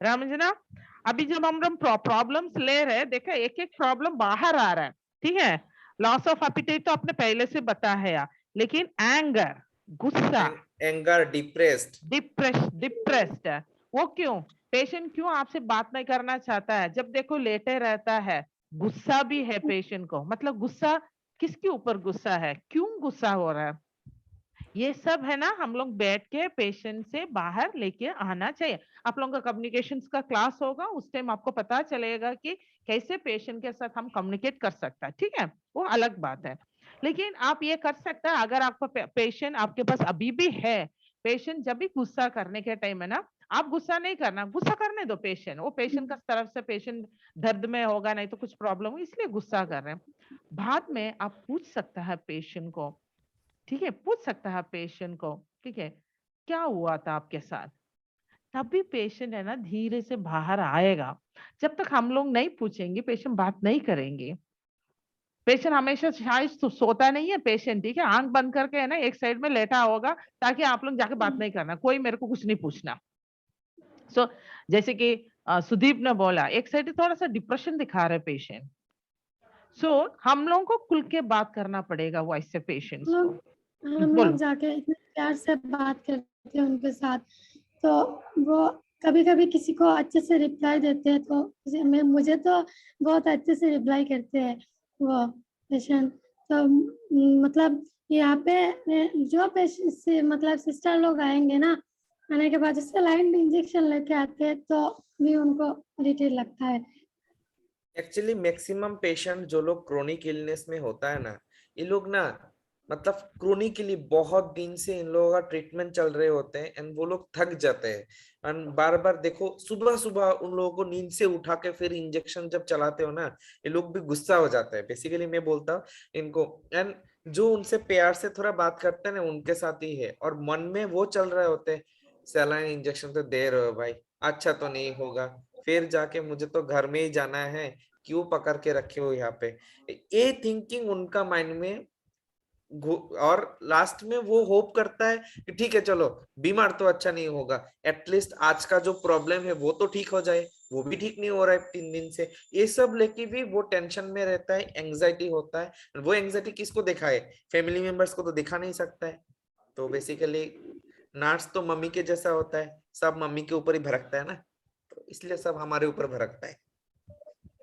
Speaker 1: रामंजना, अभी जब हम प्रॉब्लम्स ले रहे हैं, देखा एक एक प्रॉब्लम बाहर आ रहा है, ठीक है। लॉस ऑफ एपिटाइट तो आपने पहले से बताया, लेकिन एंगर, गुस्सा,
Speaker 2: एंगर,
Speaker 1: डिप्रेस्ड, वो क्यों? पेशेंट क्यों आपसे बात नहीं करना चाहता है? जब देखो लेटे रहता है, गुस्सा भी है पेशेंट को, मतलब गुस्सा किसके ऊपर गुस्सा है, क्यों गुस्सा हो रहा है, ये सब है ना, हम लोग बैठ के पेशेंट से बाहर लेके आना चाहिए। आप लोगों का कम्युनिकेशन का क्लास होगा, उस टाइम आपको पता चलेगा कि कैसे पेशेंट के साथ हम कम्युनिकेट कर सकता है, ठीक है, वो अलग बात है। लेकिन आप ये कर सकता है, अगर आपका पेशेंट आपके पास अभी भी है, पेशेंट जब भी गुस्सा करने के टाइम है ना, आप गुस्सा नहीं करना, गुस्सा करने दो पेशेंट, वो पेशेंट का तरफ से पेशेंट दर्द में होगा, नहीं तो कुछ प्रॉब्लम हो इसलिए गुस्सा कर रहे हैं। बाद में आप पूछ सकता है पेशेंट को, ठीक है, पूछ सकता है पेशेंट को, ठीक है, क्या हुआ था आपके साथ, तब भी पेशेंट है ना धीरे से बाहर आएगा। जब तक हम लोग नहीं पूछेंगे, पेशेंट बात नहीं करेंगे। पेशेंट हमेशा शायद सोता नहीं है पेशेंट, ठीक है, आंख बंद करके है ना एक साइड में लेटा होगा, ताकि आप लोग जाके बात नहीं करना, कोई मेरे को कुछ नहीं पूछना। सो जैसे कि सुदीप ने बोला, एक साइड थोड़ा सा डिप्रेशन दिखा रहे पेशेंट, सो हम लोगों को खुल के बात करना पड़ेगा वो ऐसे पेशेंट्स को।
Speaker 6: हम
Speaker 1: बोलो।
Speaker 6: लोग जाके इतने प्यार से बात करते हैं उनके साथ, तो वो कभी कभी किसी को अच्छे से रिप्लाई देते हैं, तो मुझे तो बहुत अच्छे से रिप्लाई करते हैं वो पेशेंट। तो मतलब यहाँ पे जो पेशेंट से मतलब सिस्टर लोग आएंगे ना, आने के बाद उससे लाइन इंजेक्शन लेके आते हैं, तो भी उनको इरिटेट लगता है।
Speaker 2: एक्चुअली मैक्सिमम पेशेंट जो लोग क्रोनिक इलनेस में होता है ना, ये लोग ना मतलब क्रोनिकली बहुत दिन से इन लोगों का ट्रीटमेंट चल रहे होते हैं एंड वो लोग थक जाते हैं। एंड बार बार देखो सुबह सुबह उन लोगों को नींद से उठा के फिर इंजेक्शन जब चलाते हो ना, ये लोग भी गुस्सा हो जाता है। बेसिकली मैं बोलता हूँ इनको, एंड जो उनसे प्यार से थोड़ा बात करते हैं ना उनके साथ ही है, और मन में वो चल रहे होते हैं, सलाइन इंजेक्शन तो दे रहे हो भाई, अच्छा तो नहीं होगा, फिर जाके मुझे तो घर में ही जाना है, क्यों पकड़ के रखे हो यहाँ पे। ये थिंकिंग उनका माइंड में और लास्ट में वो होप करता है कि ठीक है चलो बीमार तो अच्छा नहीं होगा, एटलीस्ट आज का जो प्रॉब्लम है वो तो ठीक हो जाए, वो भी ठीक नहीं हो रहा है 3 दिन से। ये सब लेके भी वो टेंशन में रहता है, एंजाइटी होता है। वो एंजाइटी किसको दिखाए, फैमिली मेंबर्स को तो दिखा नहीं सकता है। तो बेसिकली नर्स तो मम्मी के जैसा होता है, सब मम्मी के ऊपर ही भड़कता है ना, तो इसलिए सब हमारे ऊपर भड़कता है।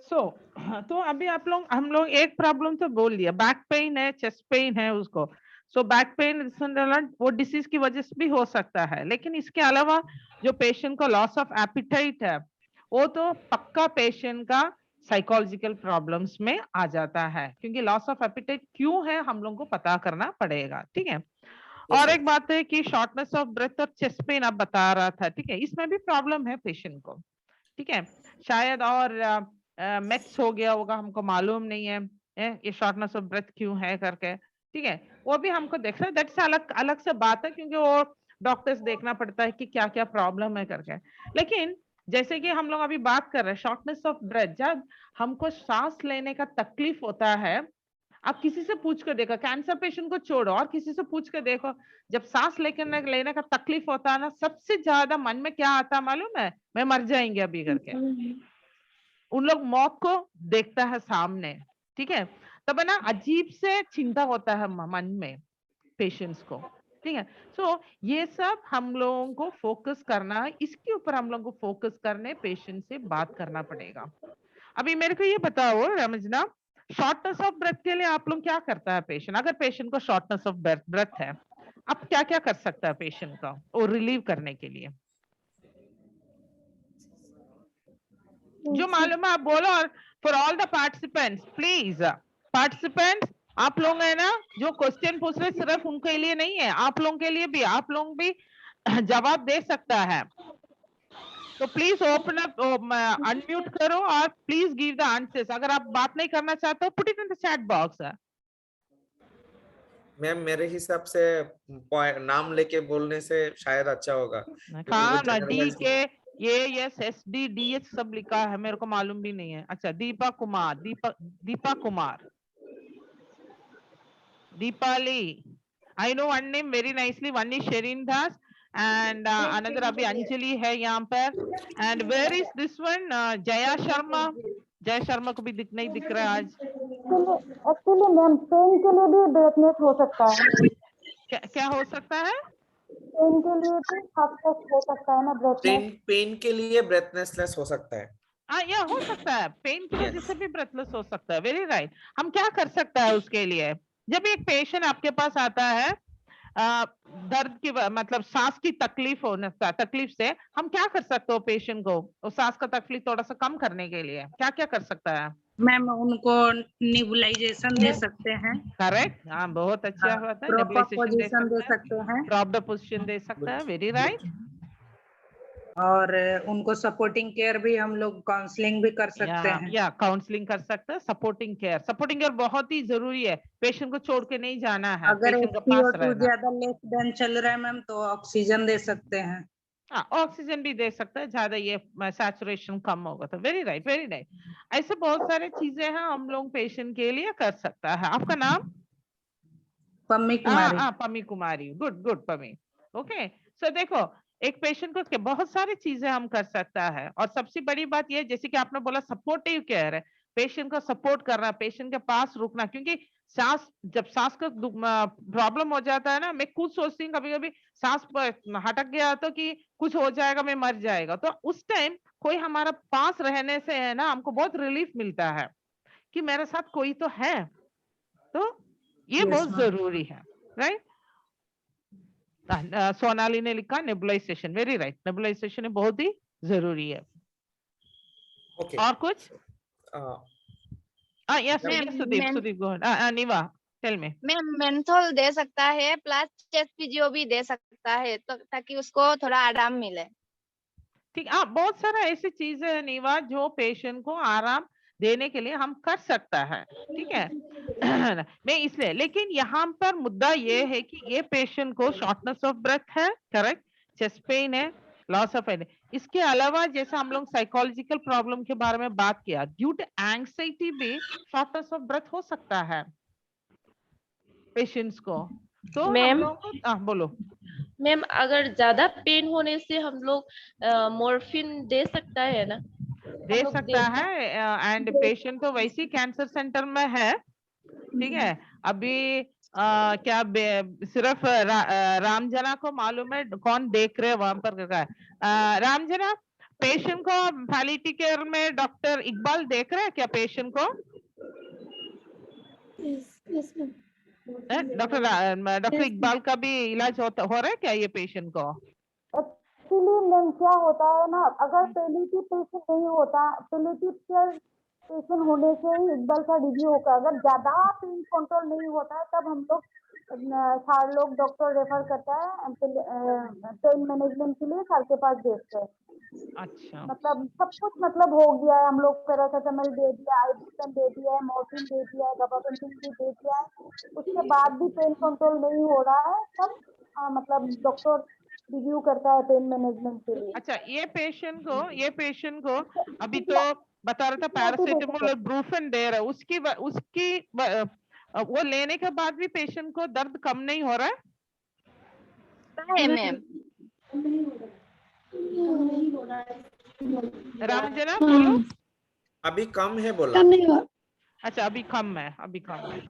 Speaker 1: तो अभी हम लोग एक प्रॉब्लम तो बोल दिया, बैक पेन है, चेस्ट पेन है उसको। सो बैक पेन वो डिसीज की वजह से भी हो सकता है, लेकिन इसके अलावा जो पेशेंट को लॉस ऑफ एपिटाइट है, वो तो पक्का पेशेंट का साइकोलॉजिकल प्रॉब्लम्स में आ जाता है, क्योंकि लॉस ऑफ एपिटाइट क्यों है हम लोग को पता करना पड़ेगा, ठीक है। और एक बात है कि शॉर्टनेस ऑफ ब्रेथ और चेस्ट पेन आप बता रहा था, ठीक है, इसमें भी प्रॉब्लम है पेशेंट को, ठीक है। शायद और मेट्स हो गया होगा, हमको मालूम नहीं है ये शॉर्टनेस ऑफ ब्रेथ क्यों है करके, ठीक है। वो भी हमको देखना, दैट्स अलग अलग से बात है, क्योंकि वो डॉक्टर्स देखना पड़ता है कि क्या क्या प्रॉब्लम है करके। लेकिन जैसे कि हम लोग अभी बात कर रहे हैं शॉर्टनेस ऑफ ब्रेथ, जब हमको सांस लेने का तकलीफ होता है, आप किसी से पूछ कर देखो, कैंसर पेशेंट को छोड़ो और किसी से पूछ कर देखो, जब सांस लेने का तकलीफ होता है ना, सबसे ज्यादा मन में क्या आता है मालूम है, मैं मर जाएंगे अभी करके। उन लोग मौत को देखता है सामने, ठीक है, तब है ना अजीब से चिंता होता है मन में पेशेंट्स को, ठीक है। सो ये सब हम लोगों को फोकस करना है, इसके ऊपर हम लोगों को फोकस करने, पेशेंट से बात करना पड़ेगा। अभी मेरे को ये बताओ रमजना, शॉर्टनेस ऑफ ब्रेथ के लिए आप लोग क्या करता है पेशेंट, अगर पेशेंट को शॉर्टनेस ऑफ ब्रेथ है, आप क्या क्या कर सकता है पेशेंट का वो रिलीव करने के लिए? जो मालूम है आप बोलो, और for all the participants please, participants आप लोग है ना जो क्वेश्चन पूछ रहे सिर्फ उनके लिए नहीं है, आप लोगों के लिए भी, आप लोग भी जवाब दे सकता है। तो प्लीज ओपन अप, अनम्यूट करो और प्लीज गिव द आंसर्स। अगर आप बात नहीं करना चाहते हो put it in the chat box.
Speaker 2: Ma'am मेरे हिसाब से नाम लेके बोलने से शायद अच्छा होगा, क्योंकि वो
Speaker 1: हाँ ना, डी
Speaker 2: generalize-
Speaker 1: के ASSDDH सब लिखा है, मेरे को मालूम भी नहीं है। अच्छा, Deepa Kumar, Deepa Kumar, Deepali. I know one name very nicely. One is Sherin Das and another अभी अंजलि है यहाँ पर. And where is this one? Jaya Sharma. जय शर्मा को भी नहीं दिख रहा है आज।
Speaker 9: एक्चुअली मैम पेन के लिए भी ब्रेथनेस हो सकता है।
Speaker 1: क्या हो सकता है?
Speaker 9: पेन के लिए भी हद तक हो सकता है ना ब्रेथनेस।
Speaker 2: पेन के लिए ब्रेथनेसनेस हो सकता है।
Speaker 1: या हो सकता है, पेन की वजह से भी ब्रेथलेस हो सकता है। Very right. हम क्या कर सकता है उसके लिए? जब एक पेशेंट आपके पास आता है दर्द की मतलब सांस की तकलीफ से, हम क्या कर सकते हो पेशेंट को उस सांस का तकलीफ थोड़ा सा कम करने के लिए क्या क्या कर सकता है?
Speaker 10: मैम उनको निबुलाइजेशन दे सकते हैं।
Speaker 1: करेक्ट, हाँ बहुत अच्छा होता है।
Speaker 10: प्रॉपर पोजीशन दे सकते हैं।
Speaker 1: प्रॉपर पोजीशन दे सकता है। Very right.
Speaker 10: और उनको सपोर्टिंग केयर भी हम लोग काउंसलिंग भी कर सकते हैं।
Speaker 1: या काउंसलिंग कर सकते हैं। सपोर्टिंग केयर बहुत ही जरूरी है। पेशेंट को छोड़ के नहीं जाना है।
Speaker 10: अगर SpO2 ज्यादा लेस देन चल रहा है मैम तो ऑक्सीजन दे सकते हैं।
Speaker 1: ऑक्सीजन भी दे सकता है, ज्यादा ये सैचुरेशन कम होगा तो। Very right, very right. ऐसे बहुत सारे चीजें हैं हम लोग पेशेंट के लिए कर सकता है। आपका नाम?
Speaker 10: Pammi Kumari.
Speaker 1: Pammi Kumari. Good good Pammi. Okay, so देखो एक पेशेंट को बहुत सारी चीजें हम कर सकता है, और सबसे बड़ी बात यह जैसे कि आपने बोला सपोर्टिव केयर है। पेशेंट को सपोर्ट करना, पेशेंट के पास रुकना, क्योंकि जब सांस का प्रॉब्लम हो जाता है ना, मैं खुद सोचती हूँ कभी कभी सांस हटक गया तो कि कुछ हो जाएगा, मैं मर जाएगा, तो उस टाइम कोई हमारा पास रहने से है ना हमको बहुत रिलीफ मिलता है कि मेरे साथ कोई तो है, तो ये बहुत जरूरी है, राइट। सोनाली ने लिखा नेबुलाइजेशन, वेरी राइट, नेबुलाइजेशन बहुत ही जरूरी है।
Speaker 2: Okay.
Speaker 1: और कुछ? यस
Speaker 4: मैं-
Speaker 1: सुदीप,
Speaker 4: मैं-
Speaker 1: सुदीप गो, निवा टेल मी।
Speaker 4: मैं मेंथोल दे सकता है प्लस चेस्ट फिजियो भी दे सकता है, तो ताकि उसको थोड़ा आराम मिले।
Speaker 1: ठीक, बहुत सारा ऐसी चीजें है नीवा जो पेशेंट को आराम देने के लिए हम कर सकता है, ठीक है। मैं इसलिए, लेकिन यहाँ पर मुद्दा ये है कि ये पेशेंट को शॉर्टनेस ऑफ ब्रेथ है, करेक्ट, चेस्ट पेन है, लॉस ऑफ एनर्जी, इसके अलावा जैसे हम लोग साइकोलॉजिकल प्रॉब्लम के बारे में बात किया, ड्यू टू एंग्जाइटी भी शॉर्टनेस ऑफ ब्रेथ हो सकता है पेशेंट्स को, तो हम
Speaker 11: मैम,
Speaker 1: लोग को बोलो
Speaker 11: मैम अगर ज्यादा पेन होने से हम लोग मॉर्फिन दे सकता है ना?
Speaker 1: दे सकता है, एंड पेशेंट तो वैसे ही कैंसर सेंटर में है, ठीक है। अभी क्या सिर्फ रामजना को मालूम है कौन देख रहे हैं वहां पर क्या है। रामजना, पेशेंट को पैलिएटिव केयर में डॉक्टर इकबाल देख रहे हैं क्या पेशेंट को? डॉक्टर इकबाल का भी इलाज हो रहा है क्या ये पेशेंट को?
Speaker 9: एक्चुअली मैम क्या होता है ना, अगर पैलिएटिव पेशेंट नहीं होता, पैलिएटिव केयर पेशेंट होने से ही इकबाल का रिव्यू होगा। अगर ज्यादा पेन कंट्रोल नहीं होता है तब हम लोग सारे लोग डॉक्टर रेफर करता है पेन मैनेजमेंट के लिए सर के पास भेजते हैं।
Speaker 1: अच्छा,
Speaker 9: मतलब सब कुछ मतलब हो गया है, हम लोग पैरासिटामोल दे दिया, आइबुप्रोफेन दे दिया है, मॉर्फिन दे दिया है, गाबापेंटिन भी दे दिया है, उसके बाद भी पेन कंट्रोल नहीं हो रहा है तब मतलब डॉक्टर रिव्यू करता है पेन मैनेजमेंट के लिए।
Speaker 1: अच्छा, ये पेशेंट को अभी तो बता रहा था पैरासिटामोल और ब्रूफेन दे रहा है, उसकी वो लेने के बाद भी पेशेंट को दर्द कम नहीं हो रहा है
Speaker 4: मैम?
Speaker 1: रामजना बोलो।
Speaker 2: अभी कम है बोला।
Speaker 1: अच्छा, अभी कम है,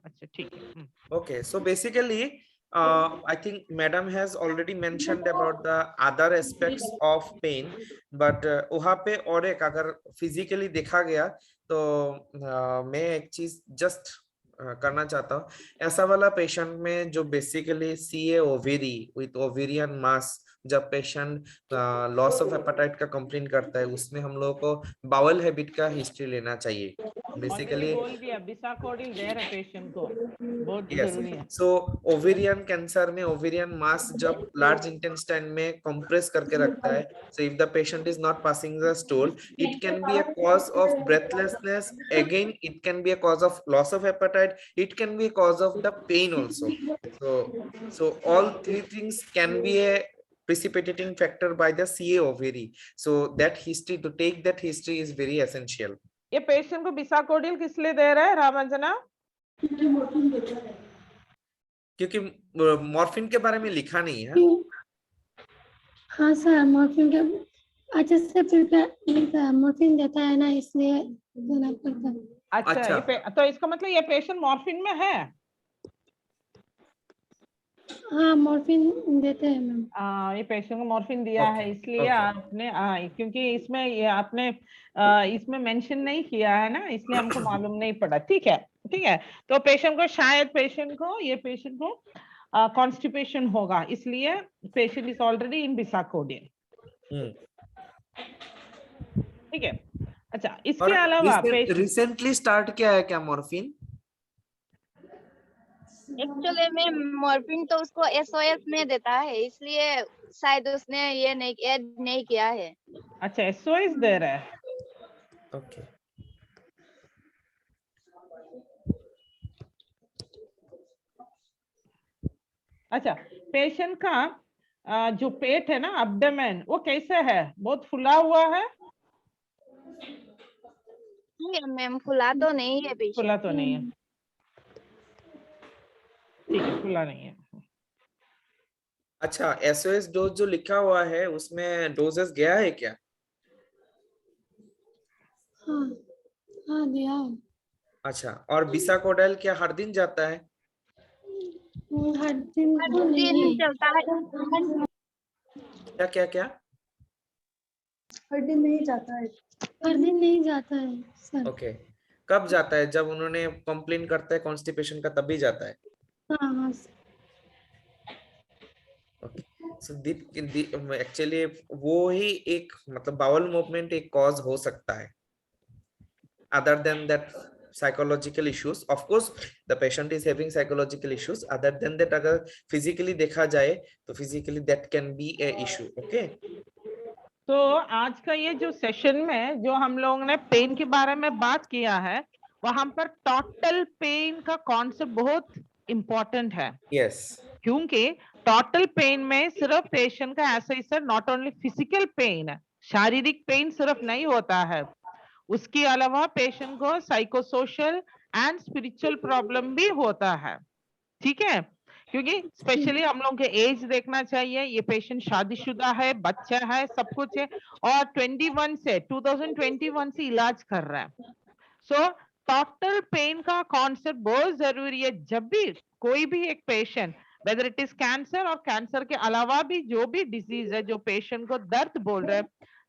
Speaker 1: अच्छा ठीक है।
Speaker 2: Okay, so basically, I think Madam has already mentioned about the other aspects of pain, but वहाँ पे और एक अगर physically देखा गया तो मैं एक चीज just करना चाहता हूँ। ऐसा वाला पेशेंट में जो basically CA ovary with ovarian mass, जब पेशेंट लॉस ऑफ एपेटाइट का कंप्लेन करता है, उसमें हम लोगों को बाउल हैबिट का हिस्ट्री लेना चाहिए बेसिकली।
Speaker 1: बोल दिया बिसाकोडिल दे रहे पेशेंट को, बहुत
Speaker 2: Yes.
Speaker 1: जरूरी है।
Speaker 2: So ovarian कैंसर में ओवेरियन मास जब लार्ज इंटेस्टाइन में कंप्रेस करके रखता है, so if the patient is not passing the stool, it can be a cause of breathlessness, again it can be a cause of loss of appetite, it can be a cause of the pain also. So all three things can be a precipitating factor by the CA ovary. So that history, to take that history is very essential.
Speaker 1: ये patient को bisacodyl किस लिए दे रहा है रामंजना?
Speaker 2: क्योंकि morphine के बारे में लिखा नहीं है।
Speaker 6: हाँ सर, मॉर्फिन के अच्छे से प्रिपेयर मॉर्फिन देता है ना, इसलिए देना पड़ता है।
Speaker 1: अच्छा, तो इसका मतलब ये पेशेंट मॉर्फिन में है?
Speaker 6: हाँ, मॉर्फिन देते हैं मैम।
Speaker 1: ये पेशेंट को मॉर्फिन दिया है, इसलिए आपने क्योंकि इसमें ये आपने इसमें मेंशन नहीं किया है ना, इसलिए हमको मालूम नहीं पड़ा। ठीक है, तो पेशेंट को शायद पेशेंट को कॉन्स्टिपेशन होगा, इसलिए patient is already in bisacodyl. ठीक है। अच्छा, इसके अलावा
Speaker 2: रिसेंटली स्टार्ट किया है क्या मॉर्फिन?
Speaker 4: एक्चुअली में मॉर्फिन तो उसको SOS में देता है, इसलिए शायद उसने ये ऐड नहीं किया है।
Speaker 1: अच्छा, SOS दे रहा है।
Speaker 2: ओके।
Speaker 1: अच्छा, पेशेंट का जो पेट है ना, एब्डोमेन, वो कैसे है? बहुत फुला हुआ है?
Speaker 4: मैम खुला तो नहीं है पेशेंट।
Speaker 1: खुला तो नहीं है, ठीक है, खुला नहीं है।
Speaker 2: अच्छा, SOS डोज जो लिखा हुआ है उसमें डोजेस गया है क्या?
Speaker 6: हाँ दिया।
Speaker 2: अच्छा, और बिसाकोडाइल क्या हर दिन जाता है?
Speaker 6: हर दिन
Speaker 4: हर
Speaker 6: तो
Speaker 4: दिन
Speaker 6: नहीं।
Speaker 4: चलता है।
Speaker 2: क्या क्या क्या?
Speaker 5: हर दिन नहीं जाता है।
Speaker 6: हर दिन नहीं जाता है सर।
Speaker 2: ओके, कब जाता है? जब उन्होंने कंप्लेन करता है कॉन्स्टिपेशन का तभी जाता है?
Speaker 6: हाँ हाँ सर।
Speaker 2: ओके, सो एक्चुअली वो ही एक मतलब बाउल मूवमेंट एक कॉज हो सकता है। Other than that, psychological issues, of course the patient is having psychological issues. Other than that, अगर physically देखा जाए तो physically that can be a issue. Okay,
Speaker 1: तो आज का ये जो सेशन में जो हम लोगों ने पेन के बारे में बात किया है, वहां पर टोटल पेन का कॉन्सेप्ट बहुत इम्पोर्टेंट है।
Speaker 2: yes,
Speaker 1: क्योंकि टोटल पेन में सिर्फ पेशेंट का ऐसा ही sir, not only physical pain, शारीरिक पेन सिर्फ नहीं होता है, उसके अलावा पेशेंट को साइकोसोशल एंड स्पिरिचुअल प्रॉब्लम भी होता है। ठीक है, क्योंकि स्पेशली हम लोग के एज देखना चाहिए, ये पेशेंट शादीशुदा है, बच्चा है, सब कुछ है, और 2021 से इलाज कर रहा है। सो टोटल पेन का कॉन्सेप्ट बहुत जरूरी है। जब भी कोई भी एक patient, whether it is cancer और कैंसर के अलावा भी जो भी डिजीज है, जो पेशेंट को दर्द बोल रहे हैं,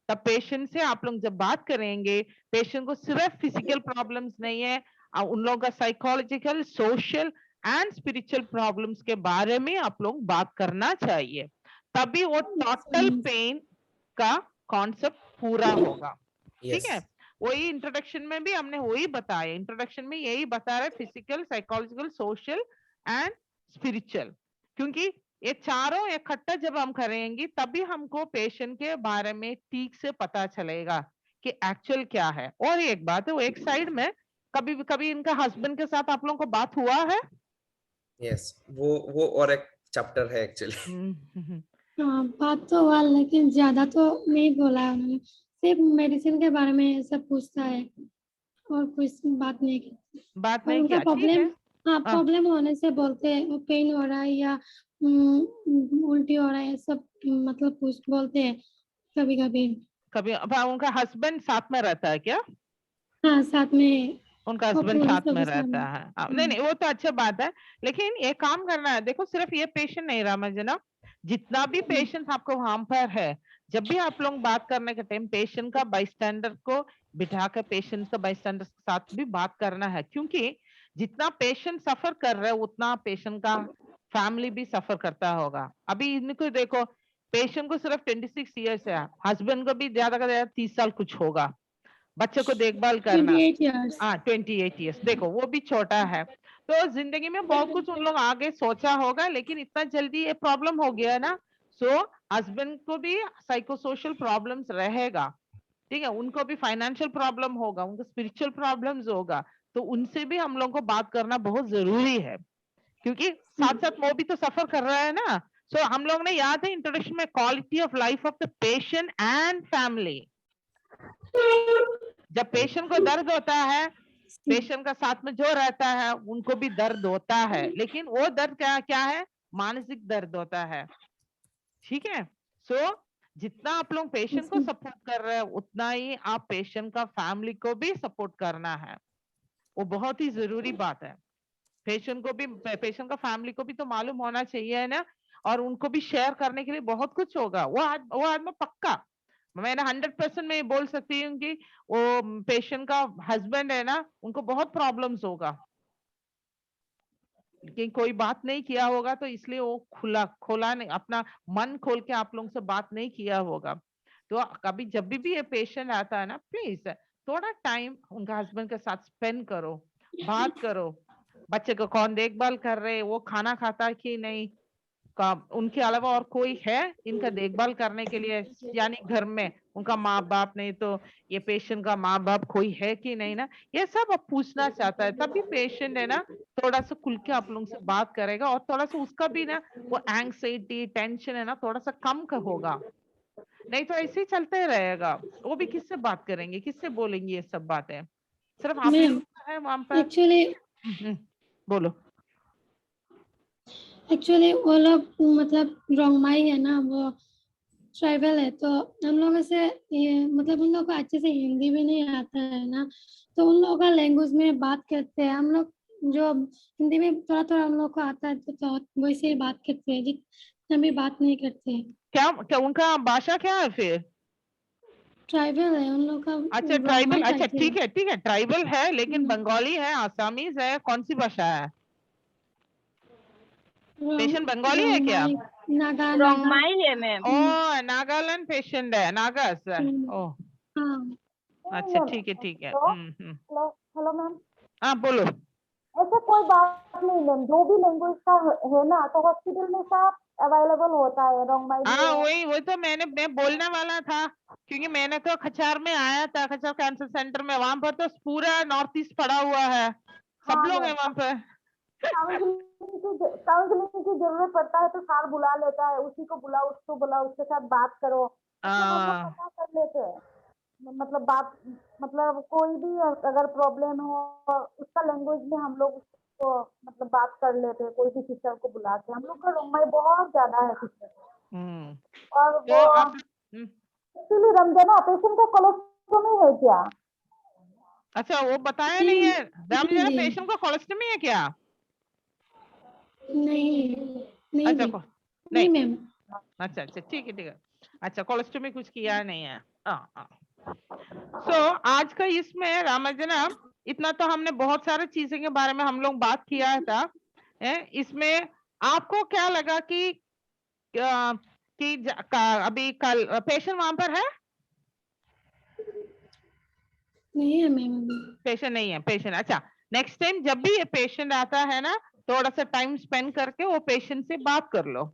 Speaker 1: तब पेशेंट से आप लोग जब बात करेंगे, पेशेंट को सिर्फ फिजिकल प्रॉब्लम्स नहीं है, उन लोगों का psychological, social and spiritual problems के बारे में आप लोग बात करना चाहिए, तभी वो टोटल पेन का कॉन्सेप्ट पूरा होगा। ठीक है,
Speaker 2: yes,
Speaker 1: वही इंट्रोडक्शन में भी हमने वही बताया, इंट्रोडक्शन में यही बता रहे, physical, psychological, social and spiritual, क्योंकि ये चारों इकट्ठा जब हम करेंगे तभी हमको पेशेंट के बारे में ठीक से पता चलेगा कि एक्चुअल क्या है। और एक बात है, वो एक साइड में कभी कभी इनका हस्बैंड के साथ आप लोगों को बात हुआ है?
Speaker 2: yes, वो और एक चैप्टर है एक्चुअली।
Speaker 6: हाँ बात तो हुआ, लेकिन ज्यादा तो नहीं बोला है उन्होंने, सिर्फ मेडिसिन के बारे में सब पूछता है और कुछ बात नहीं की।
Speaker 1: बात
Speaker 6: और
Speaker 1: नहीं
Speaker 6: उनका
Speaker 1: किया, ठीक
Speaker 6: प्रॉब्लम,
Speaker 1: है।
Speaker 6: हाँ
Speaker 1: हाँ,
Speaker 6: प्रॉब्लम होने से बोलते हैं वो पेन हो रहा है या उल्टी हो रहा है, सब मतलब पूछ बोलते हैं कभी कभी।
Speaker 1: कभी अब उनका हस्बैंड साथ में रहता है क्या?
Speaker 6: हाँ साथ में,
Speaker 1: उनका
Speaker 6: वो
Speaker 1: हस्बैंड
Speaker 6: पुलिस
Speaker 1: साथ में
Speaker 6: ऑफिसर
Speaker 1: रहता
Speaker 6: में।
Speaker 1: है? नहीं नहीं, वो तो अच्छा बात है, लेकिन ये काम करना है। देखो सिर्फ ये पेशेंट नहीं रहा जना, जितना भी पेशेंट आपको वहां पर है, जब भी आप लोग बात करने के टाइम पेशेंट का बाईस्टैंडर को बिठा कर पेशेंट का बाईस्टैंडर के साथ भी बात करना है, क्योंकि जितना पेशेंट सफर कर रहा है उतना पेशेंट का फैमिली भी सफर करता होगा। अभी इनको देखो, पेशेंट को सिर्फ 26 ईयर्स है, हस्बैंड को भी ज्यादा का ज्यादा 30 साल कुछ होगा, बच्चे को देखभाल करना।
Speaker 6: 28 years।
Speaker 1: हाँ 28 ईयर्स, देखो वो भी छोटा है, तो जिंदगी में बहुत कुछ उन लोग आगे सोचा होगा, लेकिन इतना जल्दी ये प्रॉब्लम हो गया ना, सो हस्बैंड को भी साइकोसोशल प्रॉब्लम्स रहेगा, ठीक है, उनको भी फाइनेंशियल प्रॉब्लम होगा, उनको स्पिरिचुअल प्रॉब्लम्स होगा, तो उनसे भी हम लोग को बात करना बहुत जरूरी है, क्योंकि साथ साथ वो भी तो सफर कर रहा है ना। सो हम लोग ने याद है इंट्रोडक्शन में, quality of life of the patient and family. जब पेशेंट को दर्द होता है, पेशेंट का साथ में जो रहता है उनको भी दर्द होता है, लेकिन वो दर्द क्या क्या है? मानसिक दर्द होता है। ठीक है, सो जितना आप लोग पेशेंट को सपोर्ट कर रहे हैं, उतना ही आप पेशेंट का फैमिली को भी सपोर्ट करना है, वो बहुत ही जरूरी बात है। पेशेंट को भी, पेशेंट का फैमिली को भी तो मालूम होना चाहिए है ना, और उनको भी शेयर करने के लिए बहुत कुछ होगा। वो आदमी पक्का, मैंने 100% में ये बोल सकती हूँ कि वो पेशेंट का हस्बैंड है ना, उनको बहुत प्रॉब्लम्स होगा, लेकिन कोई बात नहीं किया होगा, तो इसलिए वो खोला नहीं, अपना मन खोल के आप लोगों से बात नहीं किया होगा। तो कभी जब भी ये पेशेंट आता है ना, प्लीज थोड़ा टाइम उनका हस्बैंड के साथ स्पेंड करो, बात करो, बच्चे को कौन देखभाल कर रहे, वो खाना खाता है कि नहीं, उनके अलावा और कोई है इनका देखभाल करने के लिए, यानी घर में उनका माँ बाप, नहीं तो ये पेशेंट का माँ बाप कोई है कि नहीं ना, ये सब अब पूछना चाहता है, तभी पेशेंट है ना थोड़ा सा खुल के आप लोगों से बात करेगा, और थोड़ा सा उसका भी ना वो एंग्जाइटी, टेंशन है ना, थोड़ा सा कम होगा। नहीं तो ऐसे ही चलते रहेगा, वो भी किससे बात करेंगे, किससे बोलेंगे ये सब बातें, सिर्फ आप
Speaker 6: मैम
Speaker 1: लोग है वहां पर। बोलो।
Speaker 6: एक्चुअली वो लोग मतलब रंगमाई है ना, वो ट्राइबल है, तो हम लोगों से ये मतलब उन लोगों को अच्छे से हिंदी भी नहीं आता है ना, तो उन लोगों का लैंग्वेज में बात करते हैं। हम लोग जो हिंदी में थोड़ा थोड़ा हम लोग को आता है, तो वैसे ही बात करते हैं, जितना भी बात नहीं करते।
Speaker 1: क्या उनका भाषा क्या है फिर?
Speaker 6: ट्राइबल है उन लोग का।
Speaker 1: अच्छा ट्राइबल, अच्छा
Speaker 6: टाइप
Speaker 1: ठीक है ट्राइबल है, लेकिन बंगाली है, आसामीज है, कौन सी भाषा है? पेशेंट बंगाली है क्या?
Speaker 6: नागा नागा।
Speaker 4: रोंगमाई है मैम।
Speaker 1: ओ नागालैंड पेशेंट है, नागास है। ओ
Speaker 6: हाँ
Speaker 1: अच्छा ठीक है
Speaker 9: हेलो हेलो मैम,
Speaker 1: हाँ बोलो।
Speaker 9: ऐसे कोई बात नहीं मैम, जो भी लैंग्वेज का है ना, तो हॉस्पिटल में सब अवेलेबल होता है, रोंगमाई भी
Speaker 1: हाँ
Speaker 9: है।
Speaker 1: वही तो मैं बोलने वाला था, क्योंकि मैंने तो खचार में आया था, खचार कैंसर सेंटर में, वहां पर तो पूरा नॉर्थ ईस्ट पड़ा हुआ है, सब
Speaker 9: हाँ
Speaker 1: लोग
Speaker 9: मैम,
Speaker 1: हैं वहां पर।
Speaker 9: काउंसलिंग की जरूरत पड़ता है तो सार बुला लेता है, उसी को बुलाओ, उसको बुलाओ, उसके साथ बात करो, उसमें हम लोग पता कर लेते हैं। मतलब बात, मतलब कोई भी अगर प्रॉब्लम हो उसका लैंग्वेज में हम लोग उसको मतलब बात कर लेते हैं, कोई भी सिस्टर को बुला के। हम लोग का रोंगमाई बहुत ज्यादा है सिस्टर। और
Speaker 1: तो
Speaker 9: वो
Speaker 1: आप
Speaker 9: एक्चुअली रमजाना पेशेंट का कोलोस्टोमी है क्या?
Speaker 1: अच्छा वो बताया नहीं है रामजना,
Speaker 6: जी।
Speaker 1: पेशेंट को कोलोस्टमी है क्या?
Speaker 6: नहीं
Speaker 1: अच्छा
Speaker 6: भी।
Speaker 1: नहीं,
Speaker 6: नहीं मैम।
Speaker 1: अच्छा ठीक है अच्छा कोलोस्टमी कुछ किया नहीं है। सो आज का इसमें रामजना, इतना तो हमने बहुत सारी चीजें के बारे में हम लोग बात किया था। इसमें आपको क्या लगा कि अभी कल पेशेंट वहां पर है?
Speaker 6: नहीं है मैम।
Speaker 1: पेशेंट नहीं है, पेशेंट अच्छा। नेक्स्ट टाइम जब भी ये पेशेंट आता है ना, थोड़ा सा टाइम स्पेंड करके वो पेशेंट से बात कर लो,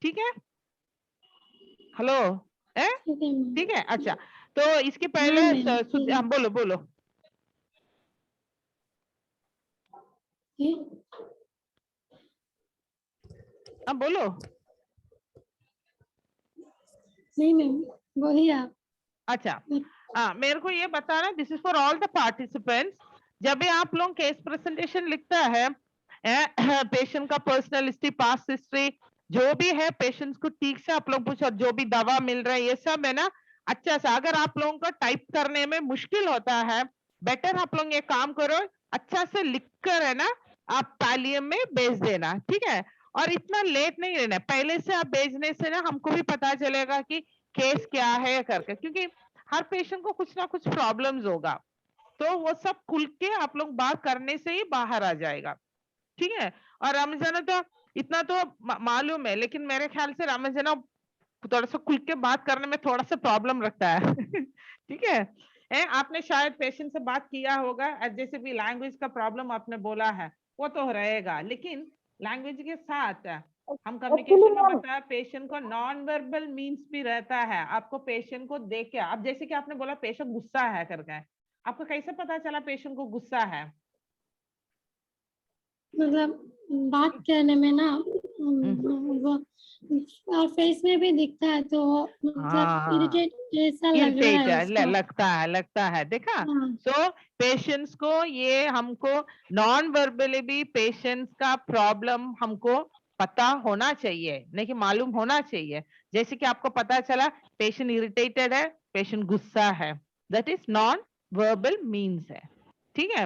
Speaker 1: ठीक है? हेलो ठीक है अच्छा। तो इसके पहले हाँ बोलो बोलो। हाँ बोलो।
Speaker 6: नहीं मैम, बोलिए आप।
Speaker 1: अच्छा मेरे को ये बताना, this is for all the participants, जब भी आप लोग केस प्रेजेंटेशन लिखता है, पेशेंट का पर्सनल हिस्ट्री, पास्ट हिस्ट्री, जो भी है पेशेंट्स को ठीक से आप लोग पूछो, जो भी दवा मिल रहा है ये सब है ना, अच्छा से। अगर आप लोगों को टाइप करने में मुश्किल होता है, बेटर आप लोग ये काम करो, अच्छा से लिख कर है ना आप पैलियम में भेज देना, ठीक है? और इतना लेट नहीं रहना, पहले से आप भेजने से ना हमको भी पता चलेगा कि केस क्या है करके, क्योंकि हर पेशेंट को कुछ ना कुछ प्रॉब्लम्स होगा, तो वो सब खुल के आप लोग बात करने से ही बाहर आ जाएगा, ठीक है? और रमजाना तो इतना तो मालूम है, लेकिन मेरे ख्याल से रमजाना थोड़ा सा खुल के बात करने में थोड़ा सा प्रॉब्लम रखता है ठीक है? आपने शायद पेशेंट से बात किया होगा, जैसे भी लैंग्वेज का प्रॉब्लम आपने बोला है, वो तो रहेगा, लेकिन लैंग्वेज के साथ हम कम्युनिकेशन में बताया पेशेंट को नॉन वर्बल मीन्स भी रहता है। आपको पेशेंट को देख के, आप जैसे कि आपने बोला पेशेंट गुस्सा है करके, आपको कैसे पता चला पेशेंट को गुस्सा है?
Speaker 6: मतलब बात करने में ना वो और फेस में भी दिखता है, तो मतलब इरिटेट ऐसा लग रहा है उसको।
Speaker 1: लगता है देखा। सो पेशेंट्स को ये हमको नॉन वर्बली भी पेशेंट्स का प्रॉब्लम हमको पता होना चाहिए, नहीं कि मालूम होना चाहिए। जैसे कि आपको पता चला पेशेंट इरिटेटेड है, पेशेंट गुस्सा है, that is non verbal means है, ठीक है?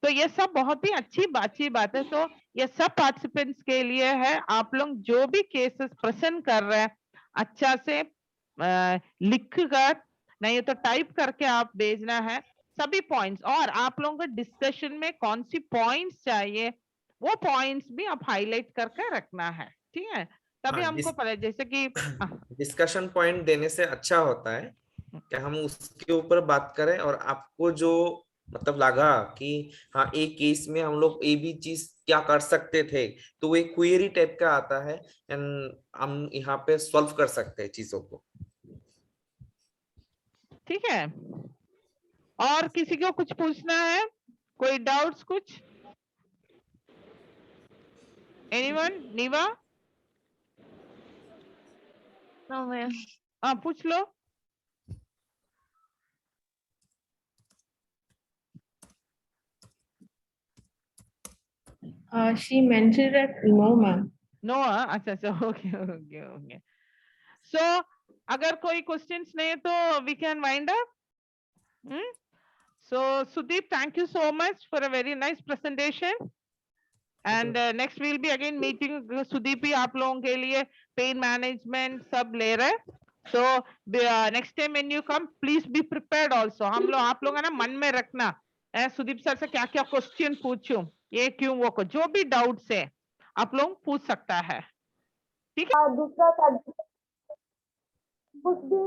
Speaker 1: तो ये सब बहुत ही अच्छी बात है। तो ये सब पार्टिसिपेंट्स के लिए है, आप लोग जो भी केसेस प्रेजेंट कर रहे हैं अच्छा से लिख कर, नहीं तो टाइप करके आप भेजना है सभी पॉइंट्स, और आप लोगों को डिस्कशन में कौन सी पॉइंट्स चाहिए वो पॉइंट्स भी आप हाईलाइट करके रखना है, ठीक है? तभी हमको पता, जैसे कि
Speaker 2: डिस्कशन पॉइंट देने से अच्छा होता है कि हम उसके ऊपर बात करें, और आपको जो मतलब लगा कि हाँ एक केस में हम लोग ये भी चीज क्या कर सकते थे, तो वो एक क्वेरी टाइप का आता है, एंड हम यहाँ पे सॉल्व कर सकते हैं चीजों को,
Speaker 1: ठीक है? और किसी को कुछ पूछना है, कोई डाउट्स कुछ? एनीवन? नीवा?
Speaker 4: No ma'am.
Speaker 1: हाँ पूछ लो।
Speaker 3: She mentioned that no, ma'am.
Speaker 1: No अच्छा ओके। So अगर कोई क्वेश्चंस नहीं तो we can wind up. So Sudeep, thank you so much for a very nice presentation. And next we'll be again meeting Sudeep ही आप लोगों के लिए pain management सब ले रहे हैं. So next time when you come, please be prepared also. हम लोग आप लोग है ना मन में रखना सुदीप सर से क्या क्या क्वेश्चन पूछूं, ये क्यों वो को, जो भी डाउट्स है आप लोग पूछ सकता है. ठीक है.
Speaker 9: दूसरा कुछ भी